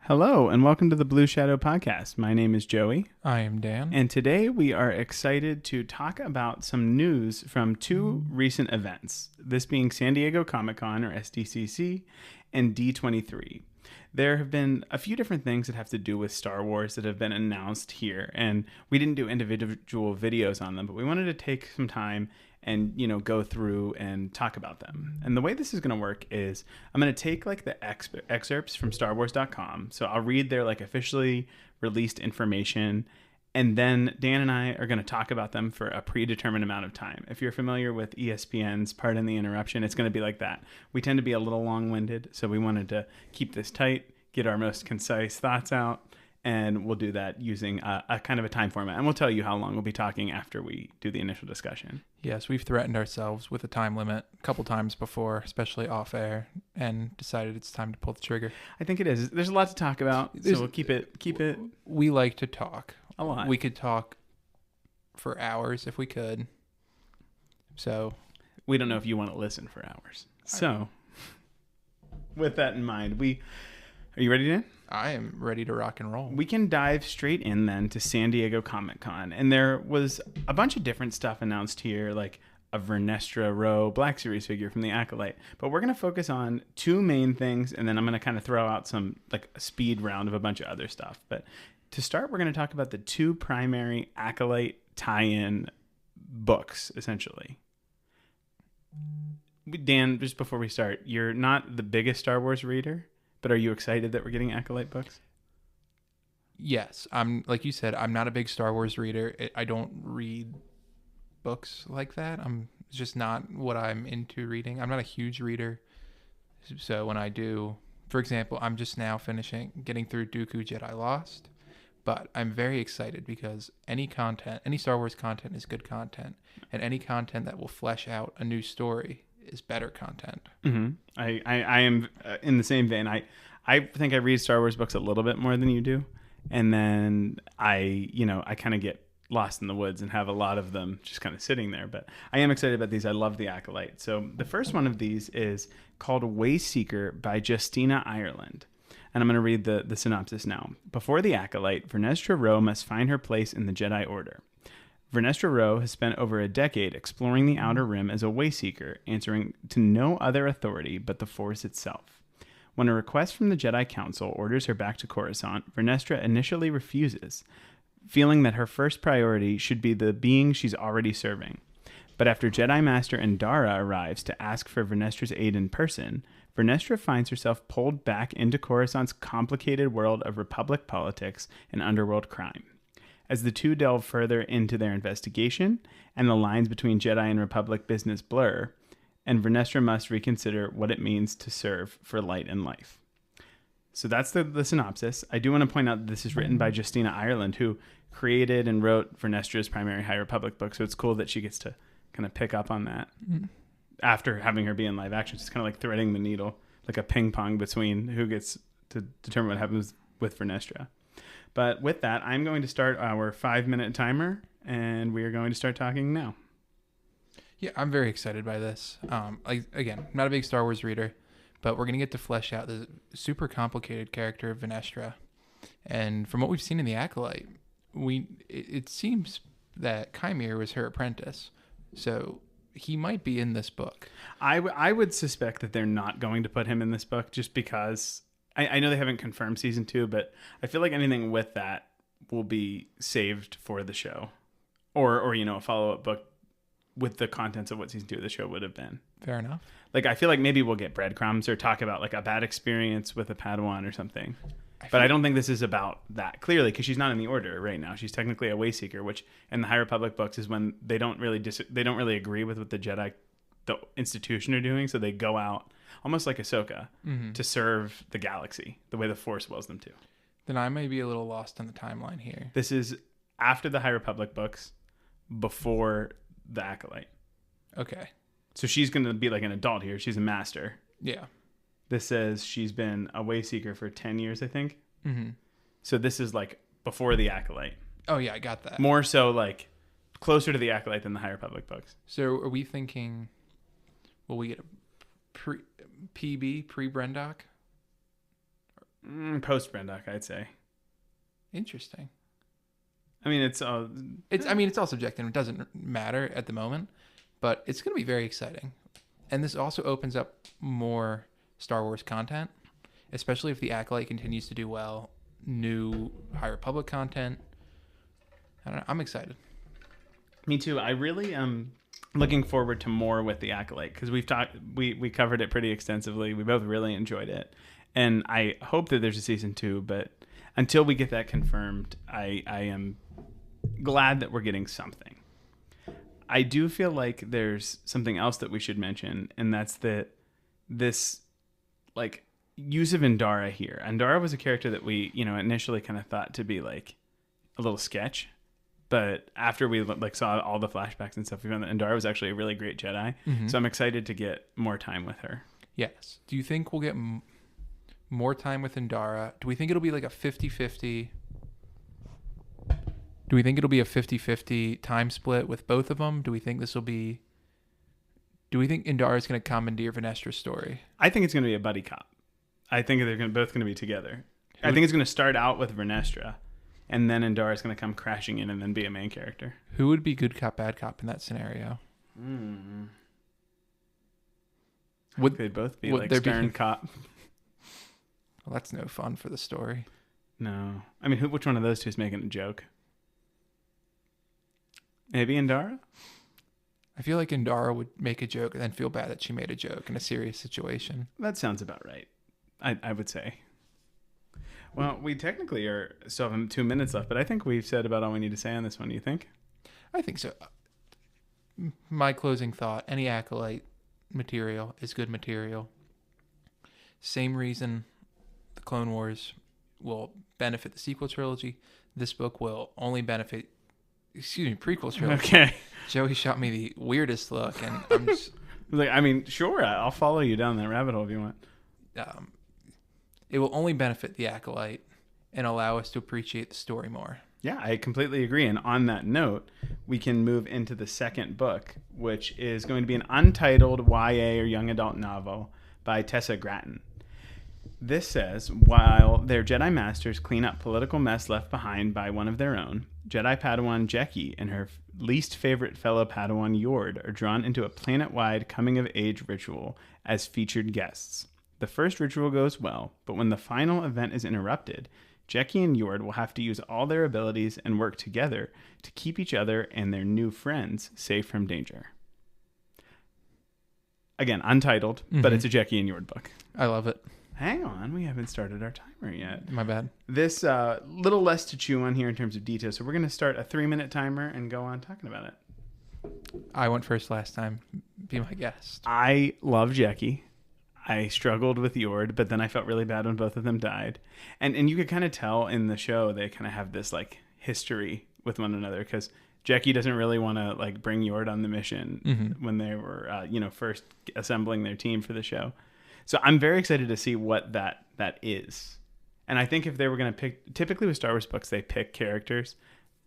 Hello, and welcome to the Blue Shadow Podcast. My name is Joey. I am Dan. And today we are excited to talk about some news from two recent events, this being San Diego Comic-Con, or SDCC, and D23. There have been a few different things that have to do with Star Wars that have been announced here, and we didn't do individual videos on them, but we wanted to take some time and, go through and talk about them. And the way this is going to work is I'm going to take the excerpts from StarWars.com. So I'll read their officially released information, and then Dan and I are going to talk about them for a predetermined amount of time. If you're familiar with ESPN's Pardon the Interruption, it's going to be like that. We tend to be a little long-winded, so we wanted to keep this tight, get our most concise thoughts out, and we'll do that using a kind of a time format. And we'll tell you how long we'll be talking after we do the initial discussion. Yes, we've threatened ourselves with a time limit a couple times before, especially off air, and decided it's time to pull the trigger. I think it is. There's a lot to talk about, so we'll keep it. We like to talk. A lot. We could talk for hours if we could. So we don't know if you want to listen for hours. So with that in mind, are you ready, Dan? I am ready to rock and roll. We can dive straight in then to San Diego Comic-Con. And there was a bunch of different stuff announced here, like a Vernestra Rowe Black Series figure from the Acolyte. But we're going to focus on two main things, and then I'm going to kind of throw out some a speed round of a bunch of other stuff. But to start, we're going to talk about the two primary Acolyte tie-in books, essentially. Dan, just before we start, you're not the biggest Star Wars reader, but are you excited that we're getting Acolyte books? Yes. I'm, like you said, I'm not a big Star Wars reader. I don't read books like that. It's just not what I'm into reading. I'm not a huge reader. So when I do, for example, I'm just now getting through Dooku Jedi Lost. But I'm very excited because any Star Wars content is good content. And any content that will flesh out a new story is better content. Mm-hmm. I am in the same vein. I think I read Star Wars books a little bit more than you do. And then I kind of get lost in the woods and have a lot of them just kind of sitting there. But I am excited about these. I love the Acolyte. So the first one of these is called Wayseeker by Justina Ireland. And I'm going to read the synopsis now. Before the Acolyte, Vernestra Rowe must find her place in the Jedi Order. Vernestra Rowe has spent over a decade exploring the Outer Rim as a wayseeker, answering to no other authority but the Force itself. When a request from the Jedi Council orders her back to Coruscant, Vernestra initially refuses, feeling that her first priority should be the being she's already serving. But after Jedi Master Andor arrives to ask for Vernestra's aid in person, Vernestra finds herself pulled back into Coruscant's complicated world of Republic politics and underworld crime. As the two delve further into their investigation, and the lines between Jedi and Republic business blur, and Vernestra must reconsider what it means to serve for light and life. So that's the synopsis. I do want to point out that this is written by Justina Ireland, who created and wrote Vernestra's primary High Republic book, so it's cool that she gets to kind of pick up on that. After having her be in live action. It's kind of like threading the needle, like a ping pong between who gets to determine what happens with Vernestra. But with that, I'm going to start our 5-minute timer, and we are going to start talking now. Yeah, I'm very excited by this. Again, I'm not a big Star Wars reader, but we're going to get to flesh out the super complicated character of Vernestra. And from what we've seen in the Acolyte, it seems that Chimere was her apprentice. So he might be in this book. I would suspect that they're not going to put him in this book just because I know they haven't confirmed season 2, but I feel like anything with that will be saved for the show or a follow-up book with the contents of what season 2 of the show would have been. Fair enough. I feel like maybe we'll get breadcrumbs or talk about a bad experience with a Padawan or something. But I don't think this is about that, clearly, because she's not in the Order right now. She's technically a Wayseeker, which in the High Republic books is when they don't really agree with what the institution are doing, so they go out, almost like Ahsoka, to serve the galaxy, the way the Force wills them to. Then I may be a little lost in the timeline here. This is after the High Republic books, before the Acolyte. Okay. So she's going to be like an adult here. She's a master. Yeah. This says she's been a Wayseeker for 10 years, I think. Mm-hmm. So this is before the Acolyte. Oh, yeah, I got that. More so closer to the Acolyte than the High Republic books. So are we thinking, will we get a pre-Brendock? Post Brendock, I'd say. Interesting. I mean, it's all subjective. It doesn't matter at the moment, but it's going to be very exciting. And this also opens up more Star Wars content, especially if the Acolyte continues to do well. New High Republic content. I don't know. I'm excited. Me too. I really am looking forward to more with the Acolyte because we covered it pretty extensively. We both really enjoyed it, and I hope that there's a season 2. But until we get that confirmed, I am glad that we're getting something. I do feel like there's something else that we should mention, and that's that this like use of Andorra here. Andorra was a character that we, initially kind of thought to be like a little sketch, but after we like saw all the flashbacks and stuff, we found that Andorra was actually a really great Jedi. Mm-hmm. So I'm excited to get more time with her. Yes. Do you think we'll get more time with Andorra? Do we think it'll be like a 50-50? Do we think it'll be a 50-50 time split with both of them? Do we think Andorra is going to commandeer Venestra's story? I think it's going to be a buddy cop. I think they're both going to be together. I think it's going to start out with Vernestra, and then Andorra is going to come crashing in and then be a main character. Who would be good cop, bad cop in that scenario? Would they both be like stern cop? Well, that's no fun for the story. No. I mean, which one of those two is making a joke? Maybe Andorra? I feel like Andorra would make a joke and then feel bad that she made a joke in a serious situation. That sounds about right. I would say. Well, we technically still have 2 minutes left, but I think we've said about all we need to say on this one. Do you think? I think so. My closing thought, any Acolyte material is good material. Same reason the Clone Wars will benefit the sequel trilogy. This book will only benefit, prequel trilogy. Okay. Joey shot me the weirdest look, and I'm just... Sure, I'll follow you down that rabbit hole if you want. It will only benefit the Acolyte and allow us to appreciate the story more. Yeah, I completely agree. And on that note, we can move into the second book, which is going to be an untitled YA or young adult novel by Tessa Gratton. This says, while their Jedi masters clean up political mess left behind by one of their own, Jedi Padawan Jeki and her least favorite fellow Padawan Yord are drawn into a planet-wide coming-of-age ritual as featured guests. The first ritual goes well, but when the final event is interrupted, Jeki and Yord will have to use all their abilities and work together to keep each other and their new friends safe from danger. Again, untitled, but it's a Jeki and Yord book. I love it. Hang on, we haven't started our timer yet. My bad. This little less to chew on here in terms of detail, so we're going to start a 3-minute timer and go on talking about it. I went first last time. Be my guest. I love Jeki. I struggled with Yord, but then I felt really bad when both of them died. And you could kind of tell in the show they kind of have this like history with one another because Jeki doesn't really want to like bring Yord on the mission when they were first assembling their team for the show. So I'm very excited to see what that is. And I think if they were going to pick, typically with Star Wars books, they pick characters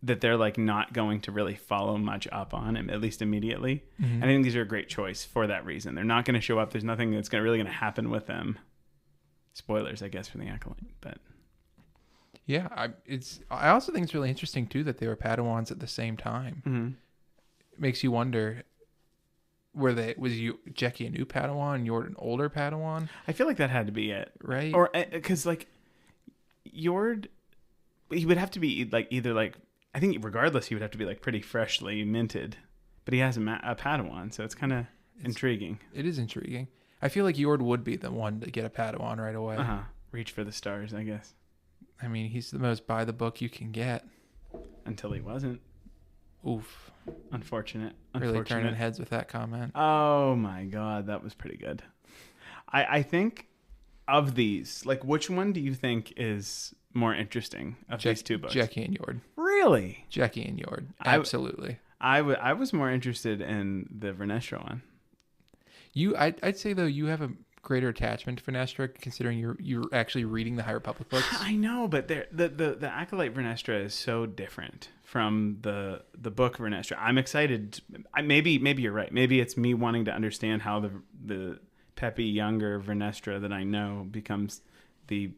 that they're like not going to really follow much up on, at least immediately. And I think these are a great choice for that reason. They're not going to show up. There's nothing that's really going to happen with them. Spoilers, I guess, for the Acolyte, but yeah, I also think it's really interesting too that they were Padawans at the same time. It makes you wonder, was Jeki a new Padawan, Yord an older Padawan? I feel like that had to be it, right? Or because like Yord, he would have to be like either like. I think regardless, he would have to be like pretty freshly minted, but he has a Padawan, so it's kind of intriguing. It is intriguing. I feel like Yord would be the one to get a Padawan right away. Reach for the stars, I guess. I mean, he's the most by the book you can get. Until he wasn't. Oof. Unfortunate. Really turning heads with that comment. Oh my God, that was pretty good. I think of these, like, which one do you think is more interesting of these two books? Jeki and Yord. Really? Jeki and Yord. Absolutely. I was more interested in the Vernestra one. I'd say though you have a greater attachment to Vernestra considering you're actually reading the High Republic books. I know, but the Acolyte Vernestra is so different from the book Vernestra. I'm excited. Maybe you're right. Maybe it's me wanting to understand how the peppy younger Vernestra that I know becomes the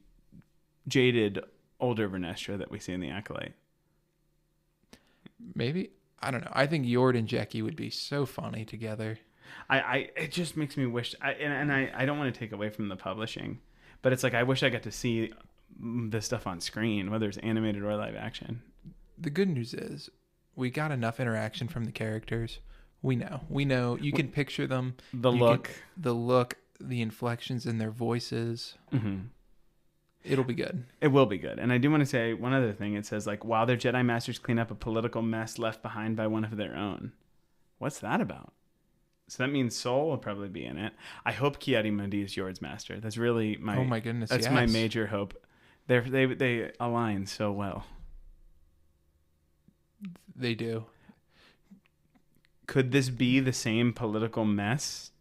jaded older Vernestra that we see in the Acolyte. Maybe. I don't know. I think Yord and Jecki would be so funny together. It just makes me wish, and I don't want to take away from the publishing, but it's like I wish I got to see this stuff on screen, whether it's animated or live action. The good news is we got enough interaction from the characters. We know. You can picture them. The look, the inflections in their voices. Mm-hmm. It'll be good. It will be good. And I do want to say one other thing. It says, like, while their Jedi Masters clean up a political mess left behind by one of their own. What's that about? So that means Sol will probably be in it. I hope Ki-Adi-Mundi is Yord's master. That's really my... Oh my goodness, That's my major hope. They align so well. They do. Could this be the same political mess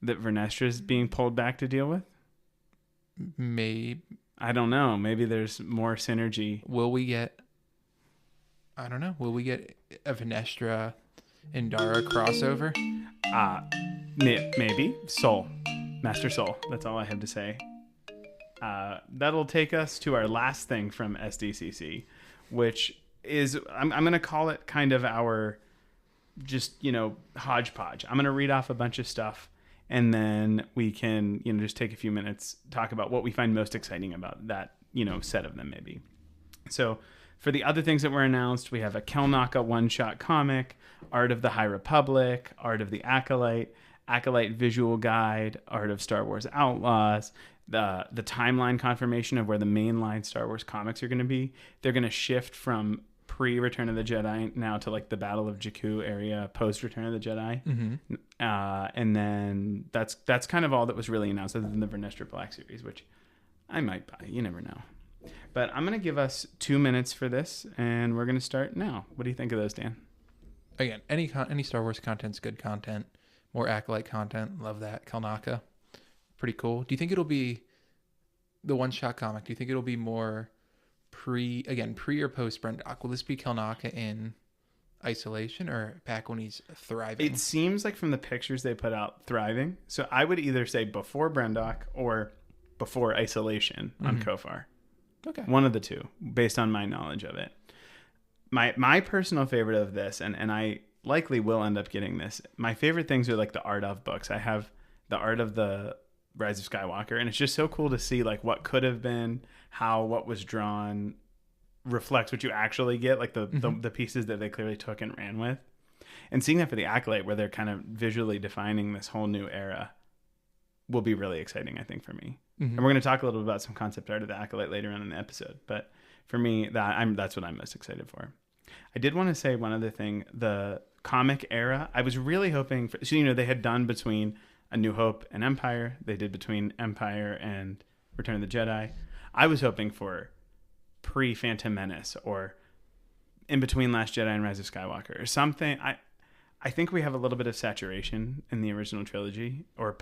that Vernestra is being pulled back to deal with? Maybe. I don't know. Maybe there's more synergy. Will we get a Vernestra and Dara crossover? Maybe. Sol. Master Sol. That's all I have to say. That'll take us to our last thing from SDCC, which is, I'm going to call it kind of our just, hodgepodge. I'm going to read off a bunch of stuff, and then we can, just take a few minutes, talk about what we find most exciting about that, set of them maybe. So for the other things that were announced, we have a Kelnaka one-shot comic, Art of the High Republic, Art of the Acolyte, Acolyte visual guide, Art of Star Wars Outlaws, the timeline confirmation of where the mainline Star Wars comics are going to be. They're going to shift from pre-Return of the Jedi now to like the Battle of Jakku area post-Return of the Jedi. Mm-hmm. And then that's kind of all that was really announced other than the Vernestra Black series, which I might buy. You never know. But I'm going to give us 2 minutes for this, and we're going to start now. What do you think of those, Dan? Again, any Star Wars content's good content. More Acolyte content. Love that. Kelnaka. Pretty cool. Do you think it'll be the one-shot comic? Do you think it'll be more pre or post Brendock? Will this be Kelnaka in isolation or back when he's thriving? It seems like from the pictures they put out, thriving. So I would either say before Brendock or before isolation on Kofar. Okay. One of the two, based on my knowledge of it. My personal favorite of this, and I likely will end up getting this, my favorite things are like the art of books. I have the art of the Rise of Skywalker, and it's just so cool to see like what could have been, how what was drawn reflects what you actually get, like the pieces that they clearly took and ran with. And seeing that for the Acolyte, where they're kind of visually defining this whole new era, will be really exciting, I think, for me. And we're going to talk a little bit about some concept art of the Acolyte later on in the episode. But for me, that's what I'm most excited for. I did want to say one other thing. The comic era, I was really hoping for... So, they had done between A New Hope and Empire. They did between Empire and Return of the Jedi. I was hoping for pre-Phantom Menace or in between Last Jedi and Rise of Skywalker or something. I think we have a little bit of saturation in the original trilogy or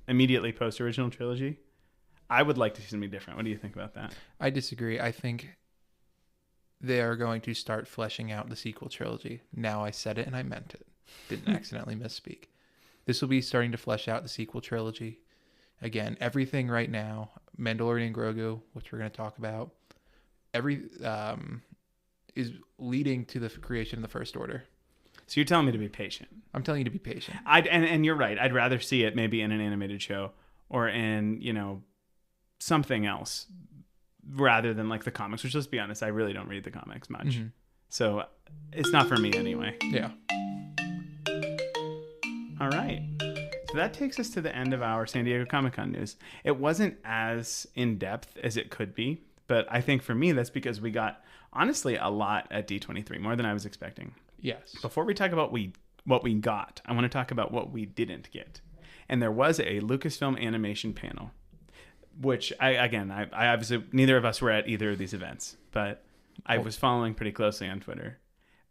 immediately post original trilogy. I would like to see something different. What do you think about that? I disagree. I think they are going to start fleshing out the sequel trilogy. Now I said it and I meant it. Didn't accidentally misspeak. This will be starting to flesh out the sequel trilogy. Again, everything right now, Mandalorian Grogu, which we're going to talk about, is leading to the creation of the First Order. So you're telling me to be patient. I'm telling you to be patient. And you're right. I'd rather see it maybe in an animated show or in, something else rather than like the comics, which, let's be honest, I really don't read the comics much. Mm-hmm. So it's not for me anyway. Yeah. All right. So that takes us to the end of our San Diego Comic-Con news. It wasn't as in-depth as it could be, but I think for me, that's because we got, honestly, a lot at D23, more than I was expecting. Yes. Before we talk about what we got, I want to talk about what we didn't get. And there was a Lucasfilm animation panel, which I obviously, neither of us were at either of these events, but I was following pretty closely on Twitter.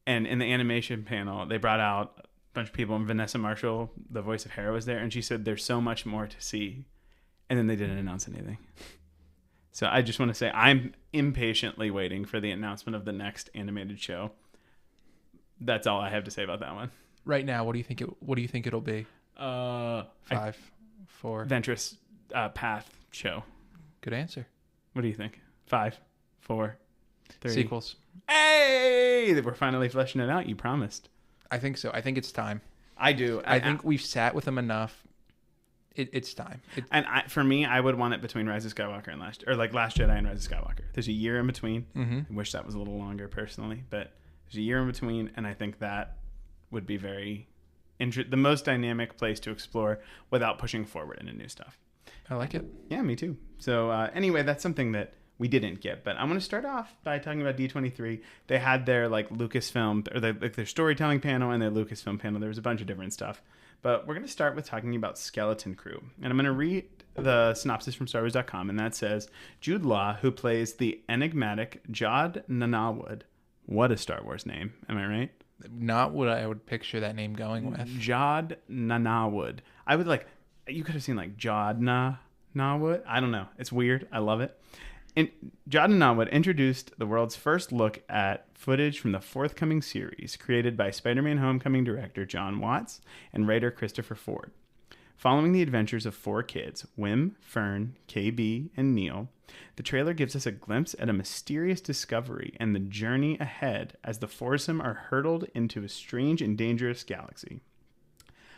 And in the animation panel, they brought out a bunch of people, and Vanessa Marshall, the voice of Hera, was there, and she said there's so much more to see. And then they didn't announce anything. So I just want to say I'm impatiently waiting for the announcement of the next animated show. That's all I have to say about that one. Right now, what do you think it'll be? 5, 4. Ventress Path show. Good answer. What do you think? 5, 4, 3. Sequels. Hey, we're finally fleshing it out. You promised. I think so. I think it's time. I do. I think we've sat with them enough. It's time. For me, I would want it between Rise of Skywalker and Last Jedi and Rise of Skywalker. There's a year in between. I wish that was a little longer personally, but there's a year in between, and I think that would be the most dynamic place to explore without pushing forward into new stuff. I like it. Yeah, me too. So anyway, that's something that we didn't get, but I'm going to start off by talking about D23. They had their Lucasfilm, or their storytelling panel and their Lucasfilm panel. There was a bunch of different stuff. But we're going to start with talking about Skeleton Crew. And I'm going to read the synopsis from StarWars.com, and that says, Jude Law, who plays the enigmatic Jod Nanawood. What a Star Wars name. Am I right? Not what I would picture that name going with. Jod Nanawood. I would you could have seen Jod Nanawood. I don't know. It's weird. I love it. Jod Nanawood introduced the world's first look at footage from the forthcoming series created by Spider-Man Homecoming director John Watts and writer Christopher Ford. Following the adventures of 4 kids, Wim, Fern, KB, and Neil, the trailer gives us a glimpse at a mysterious discovery and the journey ahead as the foursome are hurtled into a strange and dangerous galaxy.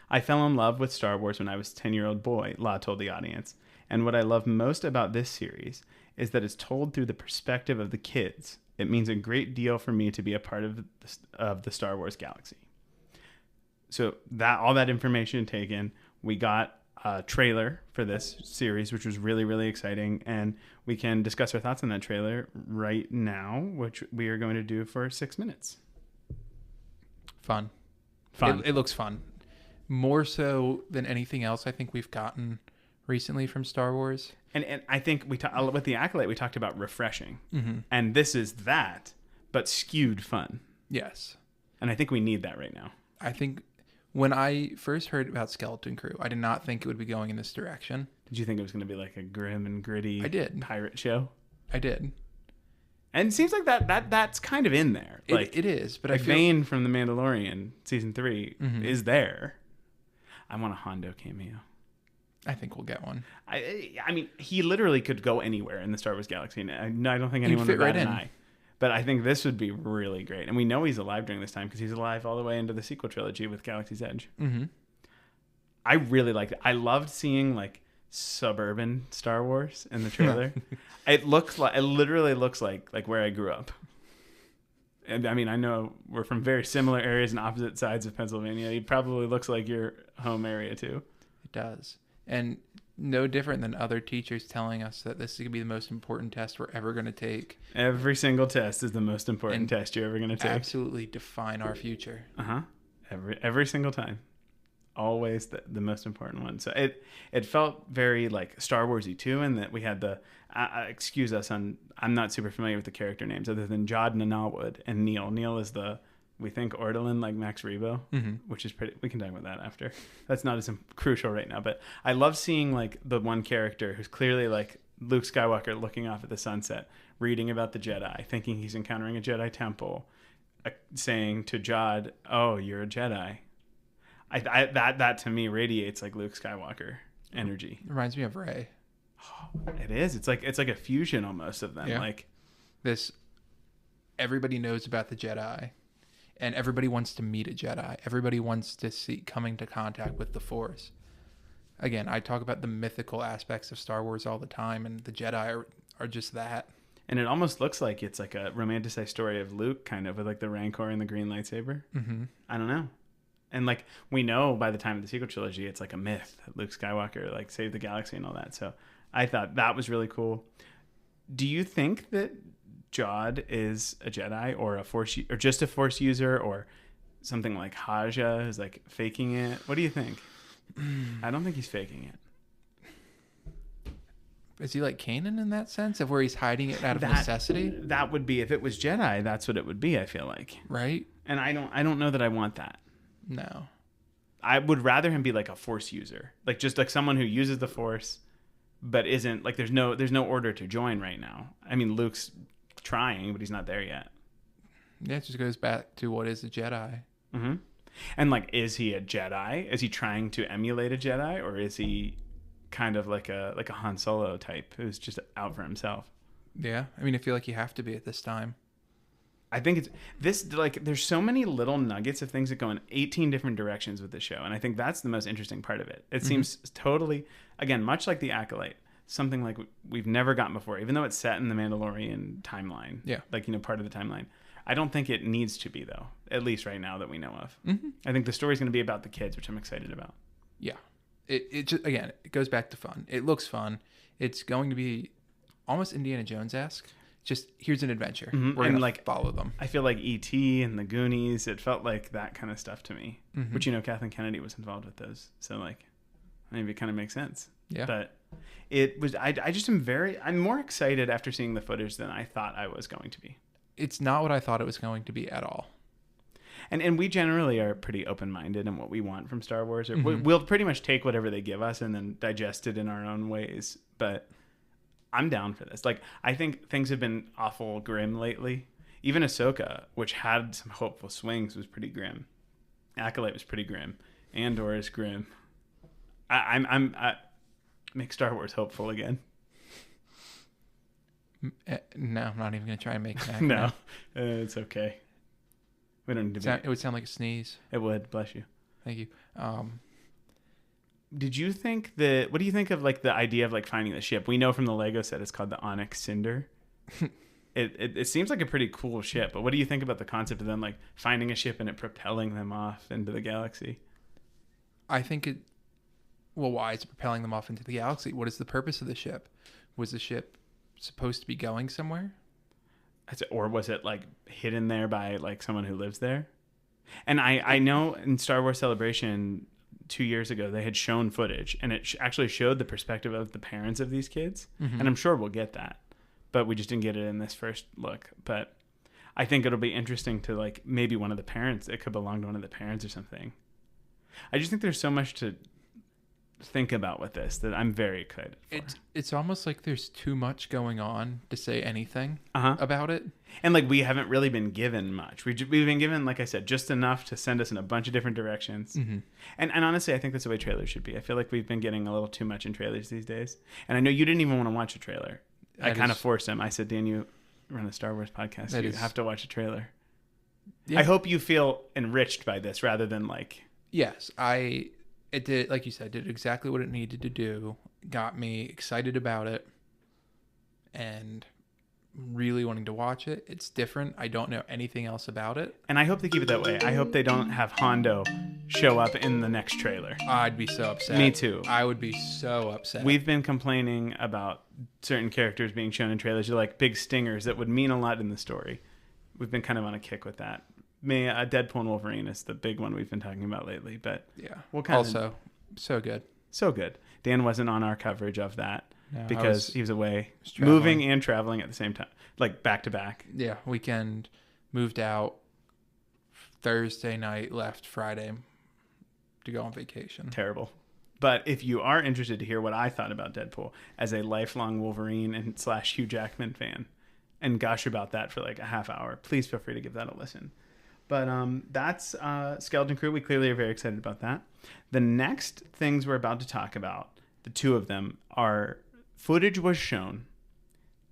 I fell in love with Star Wars when I was a 10-year-old boy, Law told the audience, and what I love most about this series is that it's told through the perspective of the kids. It means a great deal for me to be a part of the Star Wars galaxy. So all that information taken, we got a trailer for this series, which was really, really exciting. And we can discuss our thoughts on that trailer right now, which we are going to do for 6 minutes. Fun. It looks fun. More so than anything else I think we've gotten recently from Star Wars. And I think with the Acolyte, we talked about refreshing. And this is that, but skewed fun. Yes. And I think we need that right now. I think when I first heard about Skeleton Crew, I did not think it would be going in this direction. Did you think it was going to be like a grim and gritty pirate show? I did. And it seems like that's kind of in there. It is, but I feel... Vane from The Mandalorian season 3 is there. I want a Hondo cameo. I think we'll get one. I mean, he literally could go anywhere in the Star Wars galaxy. And I don't think anyone would bat an eye. But I think this would be really great. And we know he's alive during this time because he's alive all the way into the sequel trilogy with Galaxy's Edge. I really liked it. I loved seeing suburban Star Wars in the trailer. It literally looks like where I grew up. And I mean, I know we're from very similar areas and opposite sides of Pennsylvania. It probably looks like your home area too. It does. And no different than other teachers telling us that this is going to be the most important test we're ever going to take. Every single test is the most important test you're ever going to take. Absolutely define our future. Every single time. Always the most important one. So it felt very Star Wars-y too, in that we had excuse us, I'm not super familiar with the character names other than Jod Nanawood and Neil. Neil is we think Ortolan, like Max Rebo, which is pretty. We can talk about that after. That's not as crucial right now, but I love seeing the one character who's clearly Luke Skywalker looking off at the sunset, reading about the Jedi, thinking he's encountering a Jedi temple, saying to Jod, "Oh, you're a Jedi." That to me radiates Luke Skywalker energy. It reminds me of Rey. Oh, it is. It's like a fusion almost of them. Yeah. This. Everybody knows about the Jedi. And everybody wants to meet a Jedi. Everybody wants to see coming to contact with the Force. Again, I talk about the mythical aspects of Star Wars all the time, and the Jedi are just that. And it almost looks like it's a romanticized story of Luke, kind of, with the Rancor and the green lightsaber. I don't know. And we know by the time of the sequel trilogy, it's a myth that Luke Skywalker saved the galaxy and all that. So I thought that was really cool. Do you think that Jod is a Jedi or or just a Force user, or something like Haja is faking it? What do you think? I don't think he's faking it. Is he like Kanan in that sense, of where he's hiding it out of necessity? That would be, if it was Jedi, that's what it would be, I feel like. Right? And I don't know that I want that. No. I would rather him be a Force user, just someone who uses the Force, but isn't there's no order to join right now. I mean, Luke's trying, but he's not there yet. Yeah, it just goes back to what is a Jedi. And is he a Jedi? Is he trying to emulate a Jedi, or is he kind of like a Han Solo type who's just out for himself? Yeah. I mean, I feel like you have to be at this time. I think it's this, like, there's so many little nuggets of things that go in 18 different directions with the show. And I think that's the most interesting part of it. It seems totally, again, much like The Acolyte, something like we've never gotten before, even though it's set in the Mandalorian timeline. Yeah. Like, part of the timeline. I don't think it needs to be, though, at least right now that we know of. Mm-hmm. I think the story's going to be about the kids, which I'm excited about. Yeah. It just, again, it goes back to fun. It looks fun. It's going to be almost Indiana Jones-esque. Just here's an adventure. Mm-hmm. We're going to follow them. I feel like E.T. and the Goonies, it felt like that kind of stuff to me. Mm-hmm. Which, Kathleen Kennedy was involved with those. So, like, maybe it kind of makes sense. Yeah. But it was, I just I'm more excited after seeing the footage than I thought I was going to be. It's not what I thought it was going to be at all. And we generally are pretty open-minded in what we want from Star Wars. We'll pretty much take whatever they give us and then digest it in our own ways. But I'm down for this. Like, I think things have been awful grim lately. Even Ahsoka, which had some hopeful swings, was pretty grim. Acolyte was pretty grim. Andor is grim. I make Star Wars hopeful again. No, I'm not even going to try and make that. No, it's okay. We don't need to It would sound like a sneeze. It would. Bless you. Thank you. Did you think what do you think of, like, the idea of, like, finding the ship? We know from the Lego set it's called the Onyx Cinder. It seems like a pretty cool ship, but what do you think about the concept of them, like, finding a ship and it propelling them off into the galaxy? I think well, why is it propelling them off into the galaxy? What is the purpose of the ship? Was the ship supposed to be going somewhere? Or was it, like, hidden there by, like, someone who lives there? And I know in Star Wars Celebration 2 years ago, they had shown footage, and it actually showed the perspective of the parents of these kids. Mm-hmm. And I'm sure we'll get that, but we just didn't get it in this first look. But I think it'll be interesting to, like, maybe one of the parents, it could belong to one of the parents or something. I just think there's so much to think about with this that I'm very excited for. It's almost like there's too much going on to say anything about it. And, like, we haven't really been given much. We've been given, like I said, just enough to send us in a bunch of different directions. Mm-hmm. And honestly, I think that's the way trailers should be. I feel like we've been getting a little too much in trailers these days. And I know you didn't even want to watch a trailer. I kind of forced him. I said, Dan, you run a Star Wars podcast. You have to watch a trailer. Yeah. I hope you feel enriched by this rather than, like... Yes, it did, like you said, did exactly what it needed to do. Got me excited about it and really wanting to watch it. It's different. I don't know anything else about it. And I hope they keep it that way. I hope they don't have Hondo show up in the next trailer. I'd be so upset. Me too. I would be so upset. We've been complaining about certain characters being shown in trailers. They're like big stingers that would mean a lot in the story. We've been kind of on a kick with that. Deadpool and Wolverine is the big one we've been talking about lately, but yeah, we'll kind also so good. Dan wasn't on our coverage of that because he was away, moving and traveling at the same time, like back to back. Yeah, weekend, moved out Thursday night, left Friday to go on vacation. Terrible. But if you are interested to hear what I thought about Deadpool as a lifelong Wolverine and / Hugh Jackman fan, and gush about that for like a half hour, please feel free to give that a listen. But that's Skeleton Crew. We clearly are very excited about that. The next things we're about to talk about, the two of them, are footage was shown.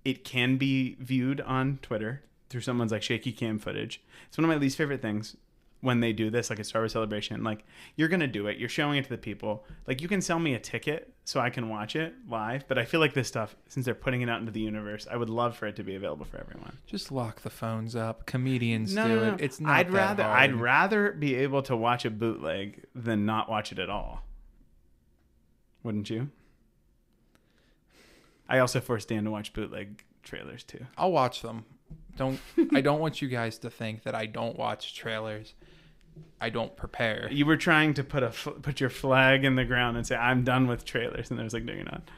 It can be viewed on Twitter through someone's like shaky cam footage. It's one of my least favorite things when they do this, like a Star Wars Celebration. Like, you're going to do it. You're showing it to the people. Like, you can sell me a ticket so I can watch it live. But I feel like this stuff, since they're putting it out into the universe, I would love for it to be available for everyone. Just lock the phones up. Comedians do it. It's not I'd rather be able to watch a bootleg than not watch it at all. Wouldn't you? I also force Dan to watch bootleg trailers too. I'll watch them. I don't want you guys to think that I don't watch trailers. I don't prepare. You were trying to put your flag in the ground and say, I'm done with trailers. And I was like, no, you're not.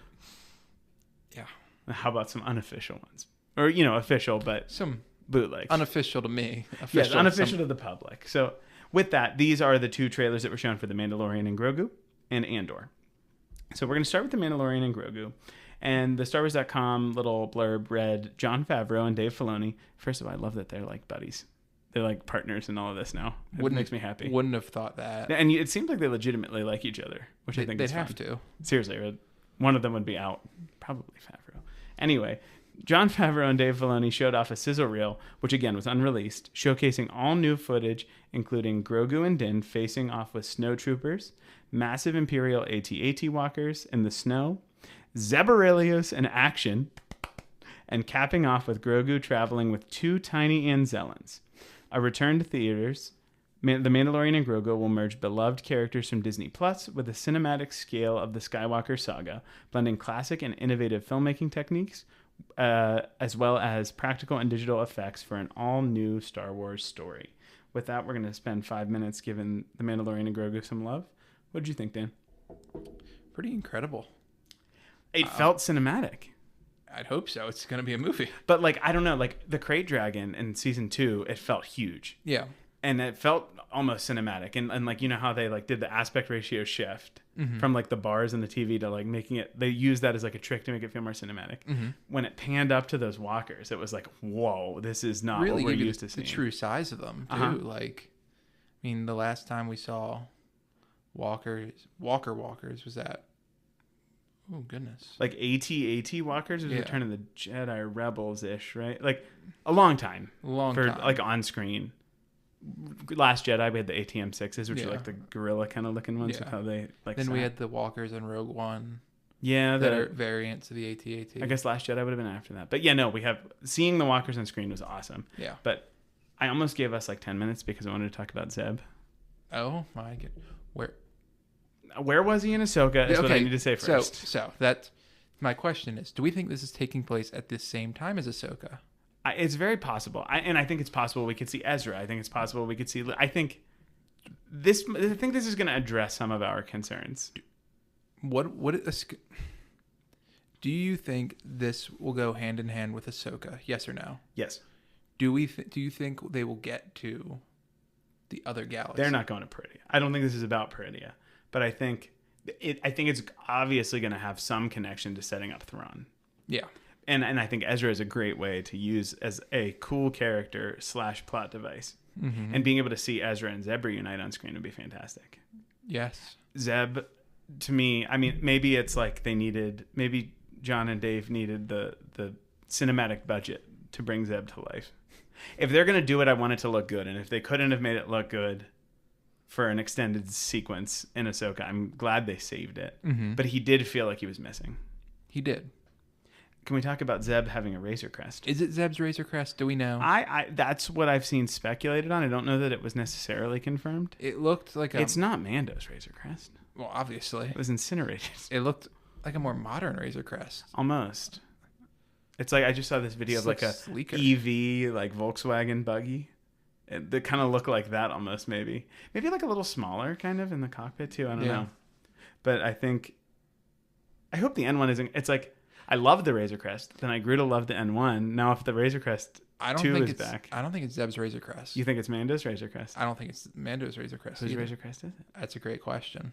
Yeah. How about some unofficial ones? Or, official, but some bootlegs. Unofficial to me. Yes, unofficial to the public. So with that, these are the two trailers that were shown for The Mandalorian and Grogu and Andor. So we're going to start with The Mandalorian and Grogu. And the StarWars.com little blurb read, Jon Favreau and Dave Filoni. First of all, I love that they're like buddies. They're like partners in all of this now. It makes me happy. Wouldn't have thought that. And it seems like they legitimately like each other, which I think is fun. They'd have to. Seriously, one of them would be out. Probably Favreau. Anyway, Jon Favreau and Dave Filoni showed off a sizzle reel, which again was unreleased, showcasing all new footage, including Grogu and Din facing off with snowtroopers, massive Imperial AT-AT walkers in the snow, Zeb Orrelios in action, and capping off with Grogu traveling with 2 tiny Anzellans. A return to theaters, The Mandalorian and Grogu will merge beloved characters from Disney Plus with a cinematic scale of the Skywalker saga, blending classic and innovative filmmaking techniques, as well as practical and digital effects for an all-new Star Wars story. With that, we're going to spend 5 minutes giving The Mandalorian and Grogu some love. What did you think, Dan? Pretty incredible. It felt cinematic. I'd hope so. It's going to be a movie. But, like, I don't know. Like, the Crate Dragon in Season 2, it felt huge. Yeah. And it felt almost cinematic. And like, you know how they, like, did the aspect ratio shift from, like, the bars and the TV to, like, making it... They used that as, like, a trick to make it feel more cinematic. When it panned up to those walkers, it was like, whoa, this is not really what we're used to seeing. The true size of them, too. Like, I mean, the last time we saw walkers was that... Oh, goodness. Like AT-AT walkers was Return of the Jedi Rebels-ish, right? Like, a long time. Like, on screen. Last Jedi, we had the ATM-6s, which are like the gorilla kind of looking ones with how they like. Then we had the walkers in Rogue One. Yeah, that are variants of the AT-AT. I guess Last Jedi would have been after that. But yeah, no, we have seeing the walkers on screen was awesome. Yeah. But I almost gave us like 10 minutes because I wanted to talk about Zeb. Oh my god, where was he in Ahsoka? Is what I need to say first. So that's my question is: do we think this is taking place at the same time as Ahsoka? It's very possible, and I think it's possible we could see Ezra. I think it's possible we could see. I think this is going to address some of our concerns. Do you think this will go hand in hand with Ahsoka? Yes or no? Yes. Do you think they will get to the other galaxy? They're not going to Peridia. I don't think this is about Peridia, but I think it's obviously going to have some connection to setting up Thrawn. Yeah. And I think Ezra is a great way to use as a cool character / plot device. And being able to see Ezra and Zeb reunite on screen would be fantastic. Yes. Zeb, to me, I mean, maybe it's like maybe John and Dave needed the cinematic budget to bring Zeb to life. If they're going to do it, I want it to look good. And if they couldn't have made it look good for an extended sequence in Ahsoka, I'm glad they saved it. But he did feel like he was missing. He did. Can we talk about Zeb having a Razor Crest? Is it Zeb's Razor Crest? Do we know? I that's what I've seen speculated on. I don't know that it was necessarily confirmed. It looked like it's not Mando's Razor Crest. Well, obviously. It was incinerated. It looked like a more modern Razor Crest. Almost. It's like I just saw this video of like a sleeker EV like Volkswagen buggy. They kind of look like that almost, maybe like a little smaller kind of in the cockpit too. I don't know. But I hope the N1 isn't. It's like I love the Razor Crest. Then I grew to love the N1. Now, if the Razor Crest 2 is back. I don't think it's Zeb's Razor Crest. You think it's Mando's Razor Crest? I don't think it's Mando's Razor Crest. Whose Razor Crest is it? That's a great question.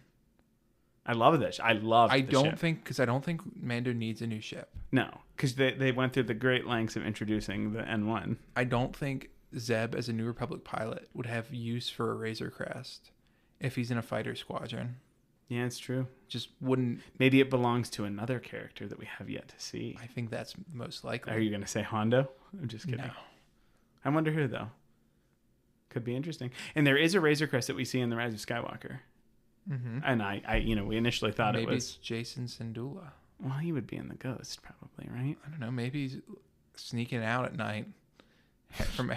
I love this. I don't think Mando needs a new ship. No, because they went through the great lengths of introducing the N1. I don't think Zeb, as a New Republic pilot, would have use for a Razor Crest if he's in a fighter squadron. Yeah, it's true. Just wouldn't. Maybe it belongs to another character that we have yet to see. I think that's most likely. Are you going to say Hondo? I'm just kidding. No. I wonder who, though. Could be interesting. And there is a Razor Crest that we see in The Rise of Skywalker. And I we initially thought maybe it was... it's Jason Syndulla. Well, he would be in the Ghost, probably, right? I don't know. Maybe he's sneaking out at night from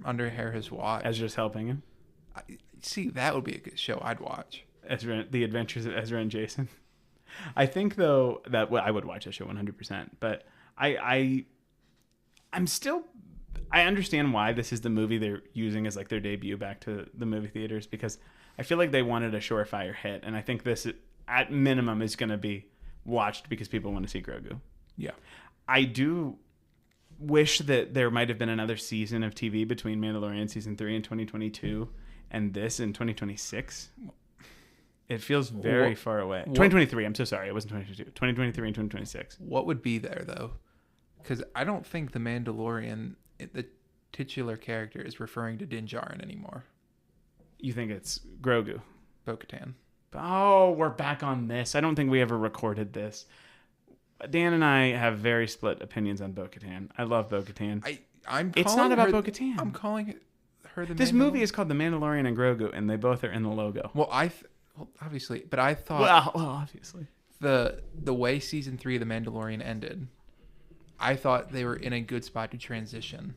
under Hera's watch. Ezra's helping him. See, that would be a good show I'd watch. The Adventures of Ezra and Jason. I think, though, that I would watch that show 100%. But I understand why this is the movie they're using as like their debut back to the movie theaters, because I feel like they wanted a surefire hit, and I think this at minimum is going to be watched because people want to see Grogu. Yeah, I do wish that there might have been another season of TV between Mandalorian season 3 in 2022 and this in 2026. It feels very far away. 2023. I'm so sorry. It wasn't 2022. 2023 and 2026. What would be there though? Because I don't think the Mandalorian, the titular character, is referring to Din Djarin anymore. You think it's Grogu? Bo-Katan. Oh, we're back on this. I don't think we ever recorded this. Dan and I have very split opinions on Bo-Katan. I love Bo-Katan. It's not about Bo-Katan. I'm calling her the This movie is called The Mandalorian and Grogu, and they both are in the logo. Well, obviously, but I thought Well, obviously. the way season 3 of The Mandalorian ended, I thought they were in a good spot to transition.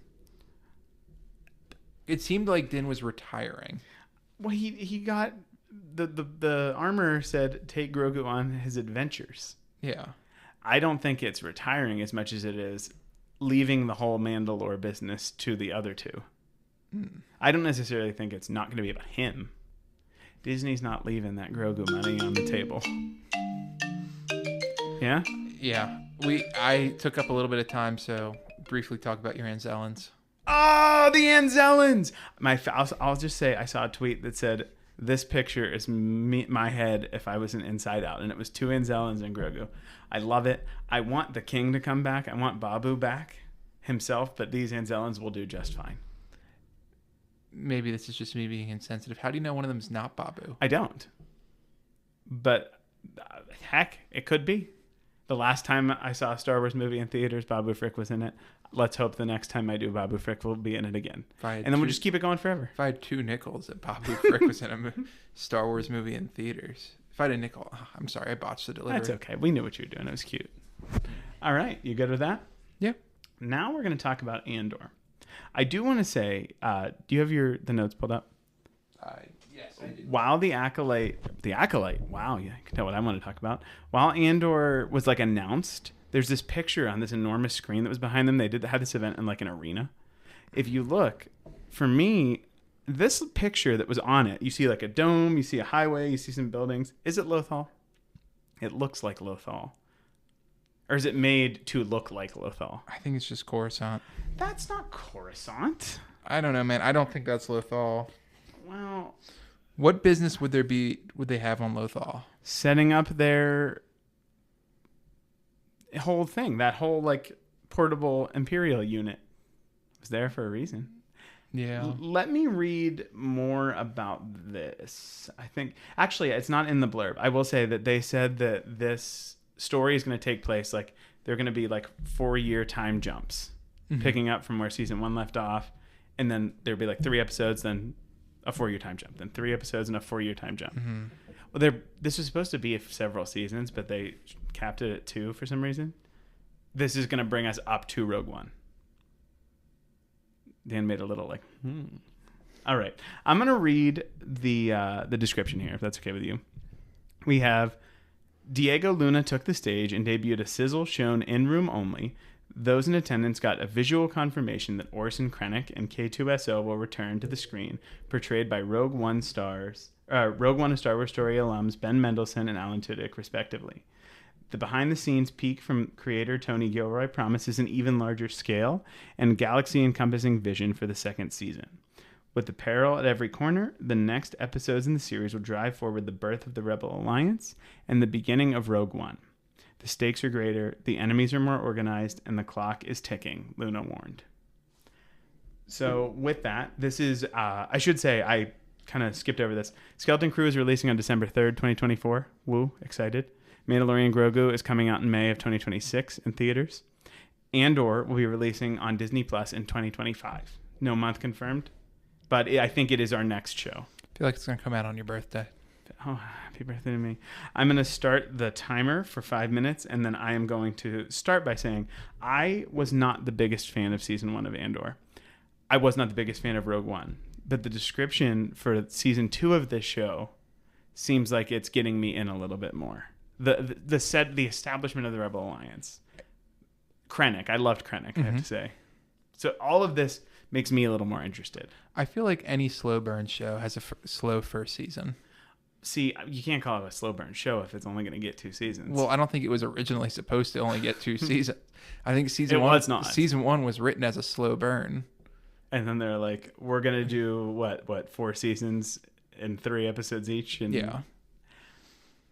It seemed like Din was retiring. Well, he got the armor said take Grogu on his adventures. Yeah. I don't think it's retiring as much as it is leaving the whole Mandalore business to the other two. I don't necessarily think it's not going to be about him. Disney's not leaving that Grogu money on the table. Yeah? Yeah. I took up a little bit of time, so briefly talk about your Anzellans. Oh, the Anzellans! I'll just say I saw a tweet that said, this picture is my head if I was an Inside Out. And it was 2 Anzellans and Grogu. I love it. I want the king to come back. I want Babu back himself, but these Anzellans will do just fine. Maybe this is just me being insensitive. How do you know one of them is not Babu? I don't. But heck, it could be. The last time I saw a Star Wars movie in theaters, Babu Frick was in it. Let's hope the next time I do, Babu Frick will be in it again. And then we'll just keep it going forever. If I had 2 nickels that Babu Frick was in a Star Wars movie in theaters. If I had a nickel, I'm sorry, I botched the delivery. That's okay. We knew what you were doing. It was cute. All right. You good with that? Yeah. Now we're going to talk about Andor. I do want to say, do you have the notes pulled up? Yes, I do. While the Acolyte, wow, yeah, you can tell what I want to talk about. While Andor was like announced, there's this picture on this enormous screen that was behind them. They had this event in like an arena. If you look, for me, this picture that was on it, you see like a dome, you see a highway, you see some buildings. Is it Lothal? It looks like Lothal. Or is it made to look like Lothal? I think it's just Coruscant. That's not Coruscant. I don't know, man. I don't think that's Lothal. Well, what business would they have on Lothal? Setting up their whole thing, that whole like portable Imperial unit was there for a reason. Yeah. Let me read more about this. I think actually it's not in the blurb. I will say that they said that this story is going to take place like they're going to be like 4-year time jumps, picking up from where season 1 left off, and then there'll be like 3 episodes, then a 4-year time jump, then 3 episodes and a 4-year time jump. Well, this was supposed to be several seasons, but they capped it at 2 for some reason. This is going to bring us up to Rogue One. Dan made a little like, All right. I'm going to read the description here, if that's okay with you. We have Diego Luna took the stage and debuted a sizzle shown in room only. Those in attendance got a visual confirmation that Orson Krennic and K2SO will return to the screen, portrayed by Rogue One and Star Wars Story alums Ben Mendelsohn and Alan Tudyk, respectively. The behind-the-scenes peek from creator Tony Gilroy promises an even larger scale and galaxy-encompassing vision for the second season. With the peril at every corner, the next episodes in the series will drive forward the birth of the Rebel Alliance and the beginning of Rogue One. The stakes are greater, the enemies are more organized, and the clock is ticking, Luna warned. So with that, this is, I should say, I kind of skipped over this. Skeleton Crew is releasing on December 3rd, 2024. Woo, excited. Mandalorian Grogu is coming out in May of 2026 in theaters. Andor will be releasing on Disney Plus in 2025. No month confirmed, but I think it is our next show. I feel like it's going to come out on your birthday. Oh, happy birthday to me. I'm going to start the timer for 5 minutes, and then I am going to start by saying I was not the biggest fan of Season 1 of Andor. I was not the biggest fan of Rogue One. But the description for Season 2 of this show seems like it's getting me in a little bit more. The establishment of the Rebel Alliance. Krennic. I loved Krennic, I have to say. So all of this makes me a little more interested. I feel like any slow burn show has a slow first season. See, you can't call it a slow burn show if it's only going to get 2 seasons. Well, I don't think it was originally supposed to only get 2 seasons. I think Season 1 was written as a slow burn. And then they're like, we're going to do, what, 4 seasons and 3 episodes each? And yeah.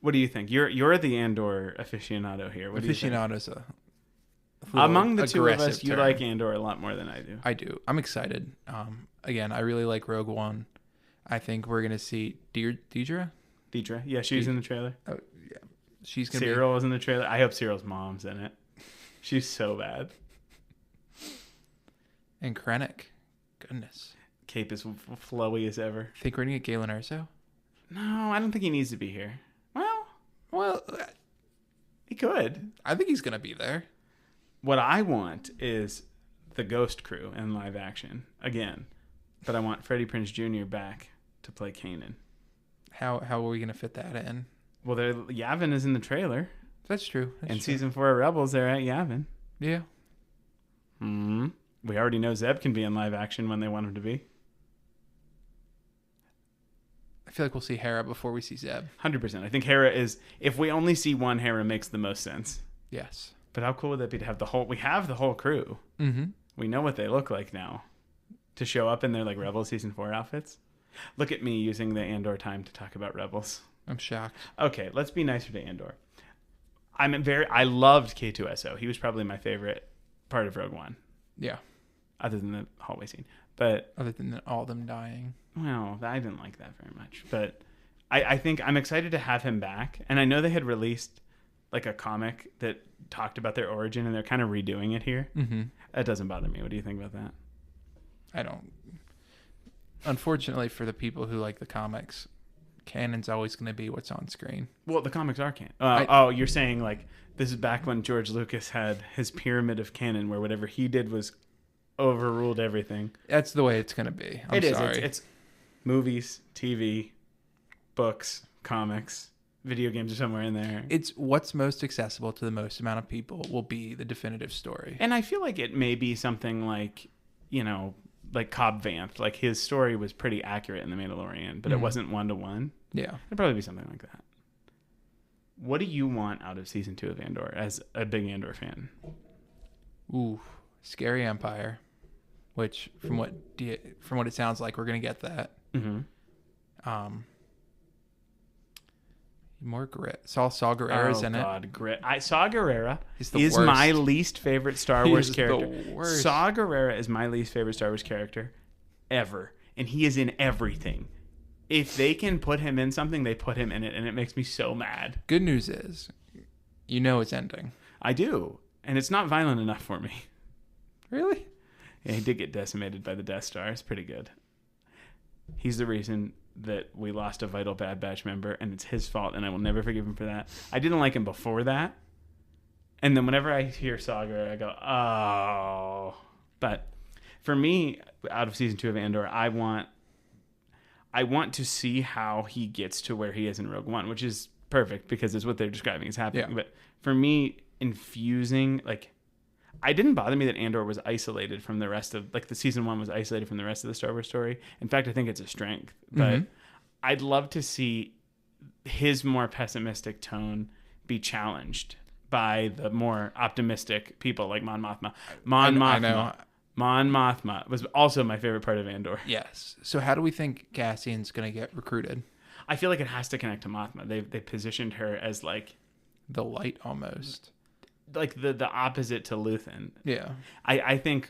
What do you think? You're the Andor aficionado here. What Aficionado's do you think? Among the two of us, you like Andor a lot more than I do. I do. I'm excited. Again, I really like Rogue One. I think we're going to see Deidre. Yeah, she's in the trailer. Oh, yeah. She's gonna Cyril was in the trailer. I hope Cyril's mom's in it. She's so bad. And Krennic. Goodness. Cape is flowy as ever. Think we're gonna get Galen Erso? No, I don't think he needs to be here. Well, he could. I think he's gonna be there. What I want is the Ghost Crew in live action again, but I want Freddie Prinze Jr. back to play Kanan. How are we gonna fit that in? Well, Yavin is in the trailer. That's true. In season 4 of Rebels, they're at Yavin. Yeah. Hmm. We already know Zeb can be in live action when they want him to be. I feel like we'll see Hera before we see Zeb. 100%. I think Hera is. If we only see one, Hera makes the most sense. Yes. But how cool would that be to have the whole? We have the whole crew. Mm-hmm. We know what they look like now. To show up in their like Rebels season 4 outfits. Look at me using the Andor time to talk about Rebels. I'm shocked. Okay, let's be nicer to Andor. I loved K2SO. He was probably my favorite part of Rogue One. Yeah. Other than the hallway scene. But other than all them dying. Well, I didn't like that very much. But I think I'm excited to have him back. And I know they had released like a comic that talked about their origin and they're kind of redoing it here. Mm-hmm. That doesn't bother me. What do you think about that? I don't. Unfortunately for the people who like the comics, canon's always going to be what's on screen. Well, the comics are canon. You're saying like this is back when George Lucas had his pyramid of canon where whatever he did was overruled everything. That's the way it's going to be. I'm sorry. It's movies, TV, books, comics, video games are somewhere in there. It's what's most accessible to the most amount of people will be the definitive story. And I feel like it may be something like, like Cobb Vanth. Like his story was pretty accurate in The Mandalorian, but it wasn't 1-to-1. Yeah. It'd probably be something like that. What do you want out of season 2 of Andor as a big Andor fan? Ooh, Scary Empire, which from what it sounds like, we're going to get that. Mm-hmm. More grit. Saw Gerrera's in it. Grit. Saw Gerrera is my least favorite Star Wars character. The worst. Saw Gerrera is my least favorite Star Wars character ever, and he is in everything. If they can put him in something, they put him in it, and it makes me so mad. Good news is, it's ending. I do, and it's not violent enough for me. Really? Yeah, he did get decimated by the Death Star. It's pretty good. He's the reason that we lost a vital Bad Batch member, and it's his fault, and I will never forgive him for that. I didn't like him before that, and then whenever I hear Saga, I go, oh. But for me, out of season 2 of Andor, I want to see how he gets to where he is in Rogue One, which is perfect because it's what they're describing is happening. Yeah. But for me, infusing, like, I didn't bother me that Andor was isolated from the rest of, like, the season 1 was isolated from the rest of the Star Wars story. In fact, I think it's a strength. But I'd love to see his more pessimistic tone be challenged by the more optimistic people like Mon Mothma. Mon Mothma was also my favorite part of Andor. Yes. So how do we think Cassian's going to get recruited? I feel like it has to connect to Mothma. They positioned her as like the light almost. Like the opposite to Luthen. Yeah. I think